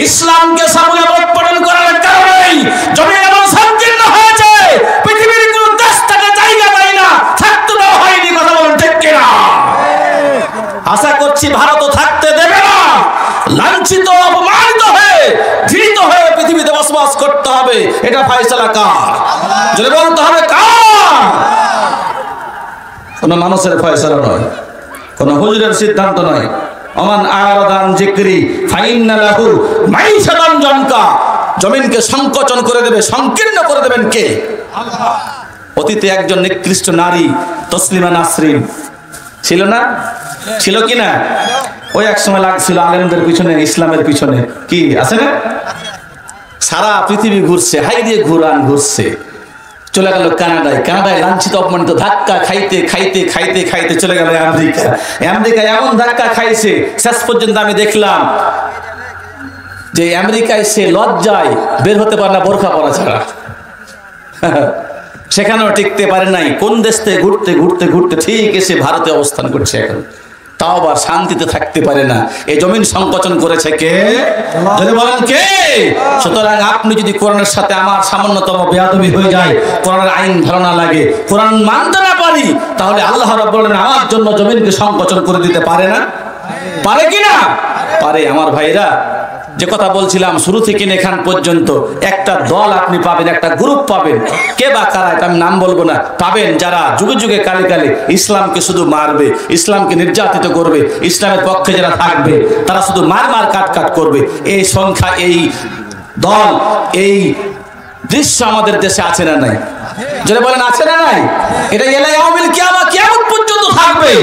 ইসলামকে সামনে প্রতিপাদন করার কারণে জমিন এমন সংকীর্ণ হয়েছে, পৃথিবীর কোনো দেশ থেকে জায়গা পায় না, থাকতে দেওয়া হয়নি। কথা বলেন ঠিক কিনা? আশা করছি ভারতও থাকতে দেবে না। লাঞ্ছিত, অপমানিত হয়ে, ঘৃণিত হয়ে পৃথিবীতে বসবাস করতে হবে। এটা ফয়সালা কার? যদি বলতে হবে কার? কোন মানুষের ফয়সালা নয়, কোন হুজুরের সিদ্ধান্ত নয়। আমান আ'রাদান যিকরি ফাইন্না লাহু মাইশাতান জানকা, জমিনকে সংকোচন করে দেবে, সংকীর্ণ করে দেবেন কে? আল্লাহ। অতীতে একজন নিকৃষ্ট নারী তসলিমা নাসরিন ছিল না? ছিল কি না? ওই এক সময় লাগছিল আলেমদের পিছনে, ইসলামের পিছনে, কি আছে না? সারা পৃথিবী ঘুরছে, হাই দিয়ে ঘুরছে, চলে গেল কানাডায়। কানাডায় লাঞ্ছিত, অপমানিত, ধাক্কা খাইতে খাইতে খাইতে খাইতে চলে গেল আমেরিকা। আমেরিকায় এমন ধাক্কা খাইছে, শেষ পর্যন্ত আমি দেখলাম যে আমেরিকায় সে লজ্জায় বের হতে পারে না বোরখা পরা ছাড়া। সেখানেও টিকতে পারে নাই। কোন দেশ থেকে ঘুরতে ঘুরতে ঘুরতে ঠিক এসে ভারতে অবস্থান করছে এখন, তাও আবার শান্তিতে থাকতে পারে না। এই জমিন সংকোচন করেছে কে? যদি বলেন কে? সুতরাং আপনি যদি কোরআনের সাথে আমার সামান্যতম বেয়াদবি হয়ে যায়, কোরআনের আইন ভালো না লাগে, কোরআন মানতে না পারি, তাহলে আল্লাহ রাব্বুল আলামিন আমার জন্য জমিনকে সংকোচন করে দিতে পারে না? পারে কি না? পারে। আমার ভাইরা, যে কথা বলছিলাম শুরু থেকে এখান পর্যন্ত একটা দল আপনি পাবেন, একটা গ্রুপ পাবেন, কে বা কারা এটা আমি নাম বলবো না, পাবেন যারা যুগে যুগে কালে কালে ইসলামকে শুধু মারবে, ইসলামকে নির্যাতিত করবে, ইসলামের পক্ষে যারা থাকবে তারা শুধু মার মার কাট কাট করবে। এই সংখ্যা, এই দল, এই দৃশ্য আমাদের দেশে আছে না নাই? যারা বলেন আছে না নাই? এটা এলাই আওয়ামী লীগ কিয়ামত পর্যন্ত থাকবে,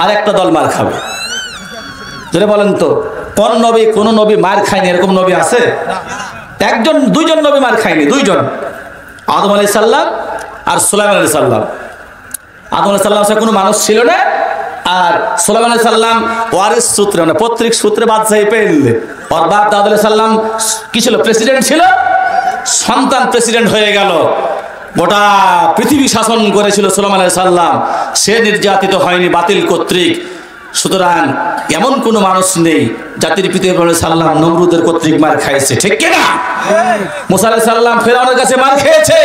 আর একটা দল মার খাবে। যারা বলেন তো কোন নবী মার খায়নি, এরকম নবী আছে? একজন দুইজন নবী মার খায়নি, দুইজন, আদম আলাইহিস সালাম আর সুলাইমান আলাইহিস সালাম। আদম আলাইহিস সালাম কোনো মানুষ ছিল না, আর সুলাইমান আলাইহিস সালাম ওয়ারিস সূত্রে, মানে পৈতৃক সূত্রে বাদশাহী পেয়ে নিলে। ওর বাপ দাউদ আলাইহিস সালাম কি ছিল? প্রেসিডেন্ট ছিল, সন্তান প্রেসিডেন্ট হয়ে গেল, গোটা পৃথিবী শাসন করেছিল সুলাইমান আলাইহিস সালাম। সে নির্যাতিত হয়নি বাতিল কর্তৃক। সুতরাং এমন কোন মানুষ নেই জাতির পিতা ইব্রাহিম আলাইহিস সালাম নমরুদের কর্তৃক মার খাইছে, ঠিক কি না? মুসা আলাইহিস সালাম ফেরাউনের কাছে মার খেয়েছে,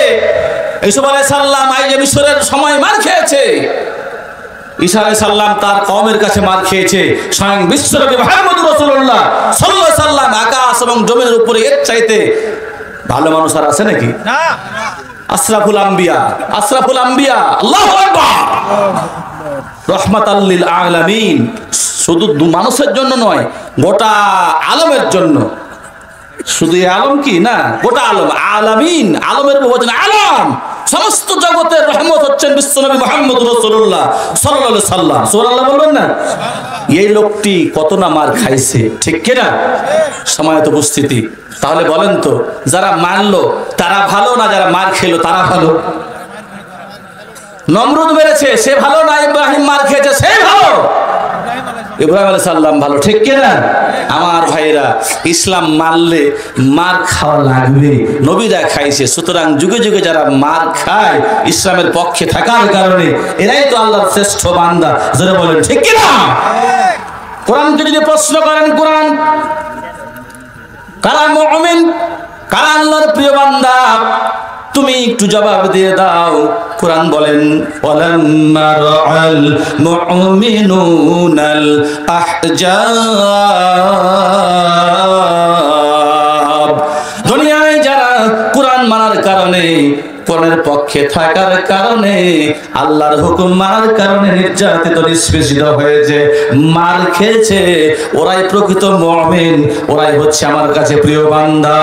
ইউসুফ আলাইহিস সালাম আইজে মিশরের সময় মার খেয়েছে, ঈসা আলাইহিস সালাম তার কওমের কাছে মার খেয়েছে। স্বয়ং বিশ্বনবী মুহাম্মদ রাসূলুল্লাহ সাল্লাল্লাহু আলাইহি সাল্লাম আকাশ এবং জমিনের উপরে এর চাইতে ভালো মানুষ আর আছে নাকি? না। আশরাফুল আম্বিয়া, আল্লাহু আকবার, রাহমাতাল লিল আলামিন। শুধু মানুষের জন্য নয়, গোটা আলমের জন্য। শুধু আলম কি না, গোটা আলম, আলামিন, আলমের বহুবচন আলম। সমস্ত জগতের রহমত হচ্ছেন বিশ্বনবী মুহাম্মদ রাসূলুল্লাহ সাল্লাল্লাহু আলাইহি সাল্লাম। সুবহানাল্লাহ বলবেন না? এই লোকটি কত না মার খাইছে, ঠিক কি না? সময়ত উপস্থিতি। তাহলে বলেন তো যারা মারলো তারা ভালো না যারা মার খেলো তারা ভালো? নমরুদ মেরেছে সে ভালো না ইব্রাহিম মার খেয়েছে সে ভালো? ইব্রাহিম আলাইহিস সালাম ভালো, ঠিক কি না? আমার ভাইরা, ইসলাম মারলে মার খাওয়া লাগবে, নবীরা খাইছে। সুতরাং যুগে যুগে যারা মার খায় ইসলামের পক্ষে থাকার কারণে এরাই তো আল্লাহর শ্রেষ্ঠ বান্দা। যারা বলেন ঠিক কি না? কোরআনকে যদি প্রশ্ন করেন, কোরআন কারা মুমিন, কারা আল্লাহর প্রিয় বান্দা, তুমি একটু জবাব দিয়ে দাও। কোরআন বলেন ওয়ালাম্মা রাআল মুমিনুনাল আহজাব। দুনিয়ায় যারা কোরআন মানার কারণে, কোরআনের পক্ষে থাকার কারণে, আল্লাহর হুকুম মানার কারণে নির্যাতিত নিষ্পেষিত হয়েছে, মার খেয়েছে, ওরাই প্রকৃত মুমিন, ওরাই হচ্ছে আমার কাছে প্রিয় বান্দা।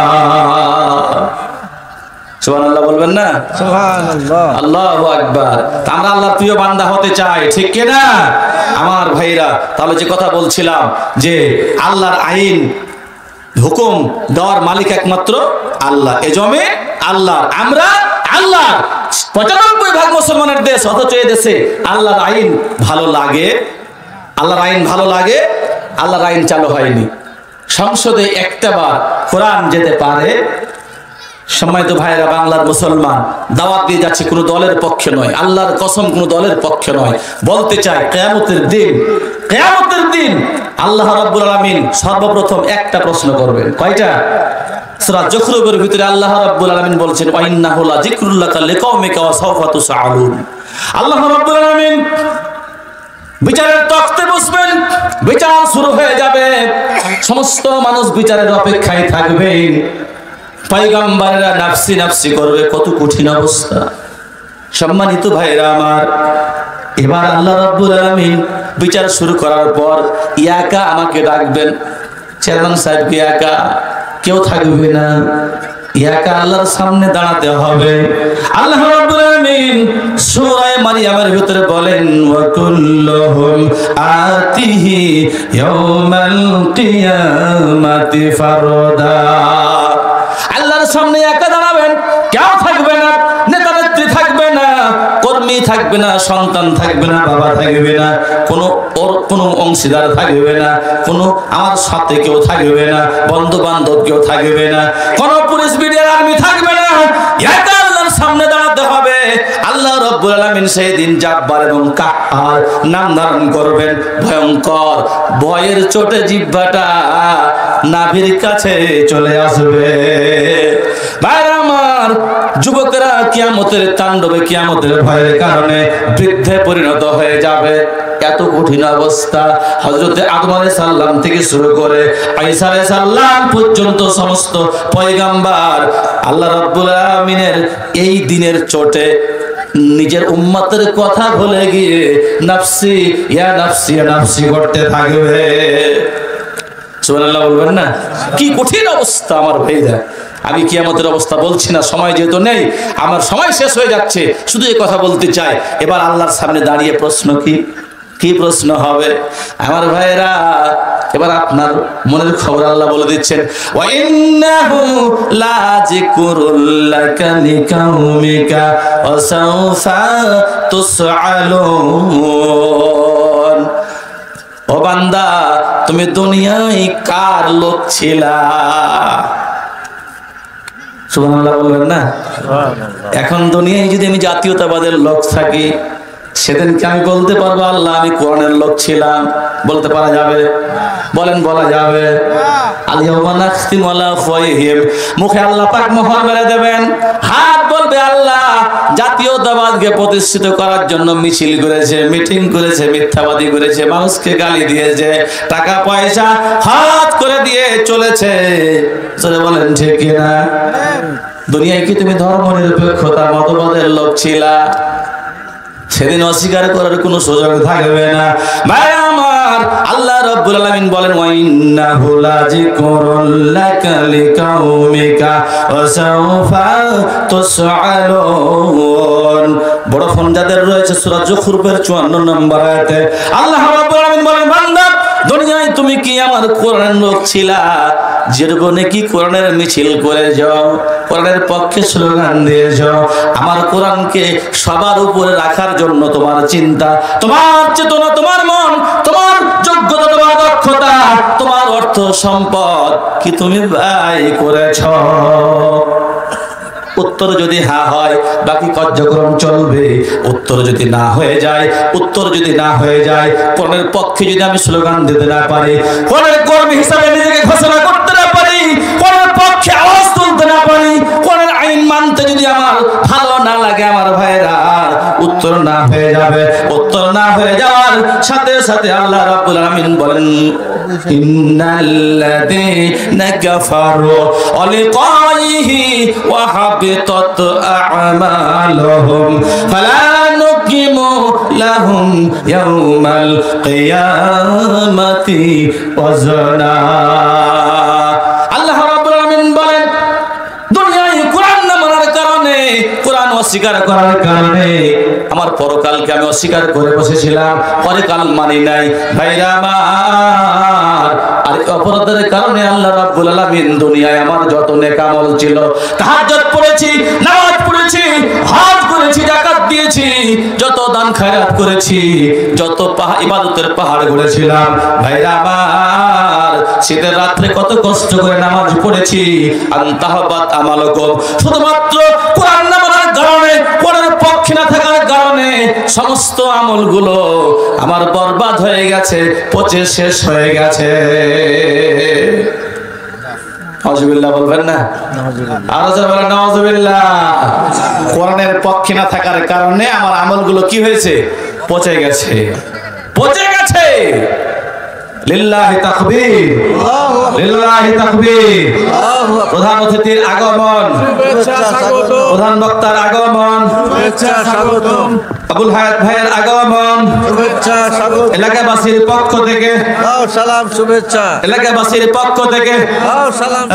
সুবহানাল্লাহ বলবেন না? সুবহানাল্লাহ, আল্লাহু আকবার। আমরা আল্লাহর প্রিয় বান্দা হতে চাই, ঠিক কি না আমার ভাইরা? তাহলে যে কথা বলছিলাম যে আল্লাহর আইন হুকুম দেওয়ার মালিক একমাত্র আল্লাহ, এজমে আল্লাহ। আমরা আল্লাহ ৯৫% মুসলমানের দেশ, অথচ এই দেশে আল্লাহর আইন ভালো লাগে, আল্লাহর আইন ভালো লাগে, আল্লাহর আইন চালু হয়নি। সংসদে একটাবার কোরআন যেতে পারে। সম্মানিত ভাইরা, বাংলার মুসলমান দাওয়াত দিয়ে যাচ্ছে, কোনো দলের পক্ষে নয়, আল্লাহর কসম কোনো দলের পক্ষে নয়। বলতে চাই কিয়ামতের দিন আল্লাহ রাব্বুল আলামিন সর্বপ্রথম একটা প্রশ্ন করবেন। কয়টা? সূরা যুখরুফের ভিতরে আল্লাহ রাব্বুল আলামিন বলছেন ওয়া ইন্নাহু লা যিকরুল লাকা লিকাওমিকা ওয়া সাওফা তুসআলুন। আল্লাহ রাব্বুল আলামিন বিচারের তখতে বসবেন, বিচার শুরু হয়ে যাবে, সমস্ত মানুষ বিচারের অপেক্ষায় থাকবে। পয়গম্বররা নাফসি নাফসি করবে, কত কঠিন অবস্থা। সম্মানিত ভাইরা আমার, এবার আল্লাহ রাব্বুল আলামিন বিচার শুরু করার পর ইয়াকা আমাকে ডাকবেন, চেয়ারম্যান সাহেবকে একা, কেউ থাকবে না, ইয়াকা আল্লাহর সামনে দাঁড়াতে হবে। আল্লাহ রাব্বুল আলামিন সূরা মারইয়ামের ভিতরে বলেন ওয়া কুল্লুহুম আতিহি ইয়াউমাল কিয়ামাতি ফারদা। আল্লাহর সামনে একা দাঁড়াবেন, কেউ থাকবে না, নেতা নেত্রী থাকবে না, কর্মী থাকবে না, সন্তান থাকবে না, বাবা থাকবে না, কোনো অংশীদার থাকবে না, কোনো আমার সাথে কেউ থাকবে না, বন্ধু বান্ধব কেউ থাকবে না, কোনো পুলিশ বিডিআর আর্মি থাকবে না, একা আল্লাহর সামনে দাঁড়াতে হবে। আল্লাহ রাব্বুল আলামিন সেই দিন জাব্বার এবং কাহ্হার নাম ধারণ করবেন। ভয়ঙ্কর ভয়ের চোটে জিহ্বাটা নাভির কাছে চলে আসবে। ভাইরা আমার, যুবকেরা কিয়ামতের তাণ্ডবে, কিয়ামতের ভয়ের কারণে বৃদ্ধে পরিণত হয়ে যাবে। এত কঠিন অবস্থা। হযরতে আদম আলাইহিস সালাম থেকে শুরু করে ঈসা আলাইহিস সালাম পর্যন্ত সমস্ত পয়গম্বর আল্লাহ রাব্বুল আলামিনের এই দিনের চোটে নিজের উম্মতের কথা ভুলে গিয়ে নাফসি ইয়া নাফসি ইয়া নাফসি করতে থাকবে। সুবহানাল্লাহ বলবেন না? কি কঠিন অবস্থা আমার ভাইরা। আমি কিয়ামতের অবস্থা বলছি না, সময় যেহেতু নেই, আমার সময় শেষ হয়ে যাচ্ছে, শুধু এই কথা বলতে চাই। এবার আল্লাহর সামনে দাঁড়িয়ে প্রশ্ন কি প্রশ্ন হবে আমার ভাইরা? এবার আপনার মনের খবর আল্লাহ বলে দিচ্ছেন, ওয়া ইন্নাহু লা যিকরুল লাকা লিকাউমিকা ওয়া সাওফা তুসআলুন। ও বান্দা, তুমি দুনিয়ায় কার লোক ছিলা? সুবহানাল্লাহ বলবেন না? এখন দুনিয়ায় যদি আমি জাতীয়তাবাদের লোক থাকি, সেদিনকে আমি বলতে পারবো আল্লাহ আমি কোরআনের লোক ছিলাম? বলতে পারা যাবে? বলেন, বলা যাবে? আল-ইয়াওমা নাখতিমু আলা আফওয়াহিহিম, মুখে আল্লাহ পাক মোহর মেরে দেবেন, হাত বলবে আল্লাহ জাতীয়তাবাদকে প্রতিষ্ঠিত করার জন্য মিছিল করেছে, মিটিং করেছে, মিথ্যাবাদী করেছে, মানুষকে গালি দিয়েছে, টাকা পয়সা হাত করে দিয়ে চলেছে। বলেন ঠিক কিনা? দুনিয়ায় কি তুমি ধর্মনিরপেক্ষতা মতবাদের লোক ছিলা? সেদিন অস্বীকার করার কোনো সুযোগ থাকবে না। ভাই আমার, আল্লাহ রাব্বুল আলামিন বলেন, ওয়া ইন্নাহু লাযিকরুল লাকা লিকাউমিকা ওয়া সাওফা তুসআলুন। বড় ফোন যাদের রয়েছে সূরা যুখরুফের 54 নম্বর আয়াতে আল্লাহ রাব্বুল আলামিন বলেন, বান্দা দুনিয়ায় তুমি কি আমার কোরআনের লোক ছিলা? জীবনে কি কোরআনের মিছিল করে যাও, কোরআনের পক্ষে স্লোগান দিয়ে যাও, আমার কোরআনকে সবার উপরে রাখার জন্য তোমার চিন্তা, তোমার চেতনা, তোমার মন, তোমার যোগ্যতা, তোমার দক্ষতা, তোমার অর্থ সম্পদ কি তুমি ব্যয় করেছ? উত্তর যদি হ্যাঁ হয় বাকি কার্যক্রম চলবে, উত্তর যদি না হয়ে যায়, কোরআনের পক্ষে যদি আমি স্লোগান দিতে না পারি, কোরআনের কর্মী হিসাবে নিজেকে ঘোষণা করতে না পারি, কোরআনের পক্ষে আওয়াজ তুলতে না পারি, কোরআনের আইন মানতে যদি আমার ভালো না লাগে আমার ভাইরা, উত্তর না হয়ে যাবে। উত্তর না হয়ে যাওয়ার সাথে সাথে আল্লাহ রাব্বুল আলামিন বলেন, ইন্নাল্লাযীনা কাফারু লিকাইহি ওয়া হাবিতাত আ'মালুহুম ফালা নুকিমু লাহুম ইয়াওমাল কিয়ামাতি ওয়াজনা। আল্লাহ রাব্বুল আলামিন বলেন, দুনিয়ায় কোরআন না মানার কারণে, কোরআন অস্বীকার করার কারণে আমার পরকালকে আমি অস্বীকার করে বসেছিলাম, পরকাল মানি নাই। ভাইরা আমার, আর অপরাধের কারণে আল্লাহ রাব্বুল আলামিন দুনিয়ায় আমার যত নেক আমল ছিল, তাহাজ্জুদ পড়েছি, নামাজ পড়েছি, হজ করেছি, যাকাত দিয়েছি, যত দান খয়রাত করেছি, যত ইবাদতের পাহাড় গড়েছিলাম, ভাইরা আমার শীতের রাত্রে কত কষ্ট করে নামাজ পড়েছি, আনতাহাবাত আমালুকুম, শুধুমাত্র কোরআন না মানার কারণে, কোরআনের পক্ষে না থাকার কারণে সমস্ত আমলগুলো আমার বরবাদ হয়ে গেছে, পচে শেষ হয়ে গেছে। নাউজুবিল্লাহ বলবেন না? আরো জোরে বলেন নাউজুবিল্লাহ। কোরআনের পক্ষে না থাকার কারণে আমার আমলগুলো কি হয়েছে? পচে গেছে, পচে গেছে। লিল্লাহি তাকবীর, লিল্লাহি তাকবীর। প্রধান অতিথির আগমন, প্রধান বক্তার আগমন, আবুল হায়াত ভাইয়ের আগমন, এলাকাবাসীর পক্ষ থেকে সালাম, শুভেচ্ছা। এলাকাবাসীর পক্ষ থেকে সালাম।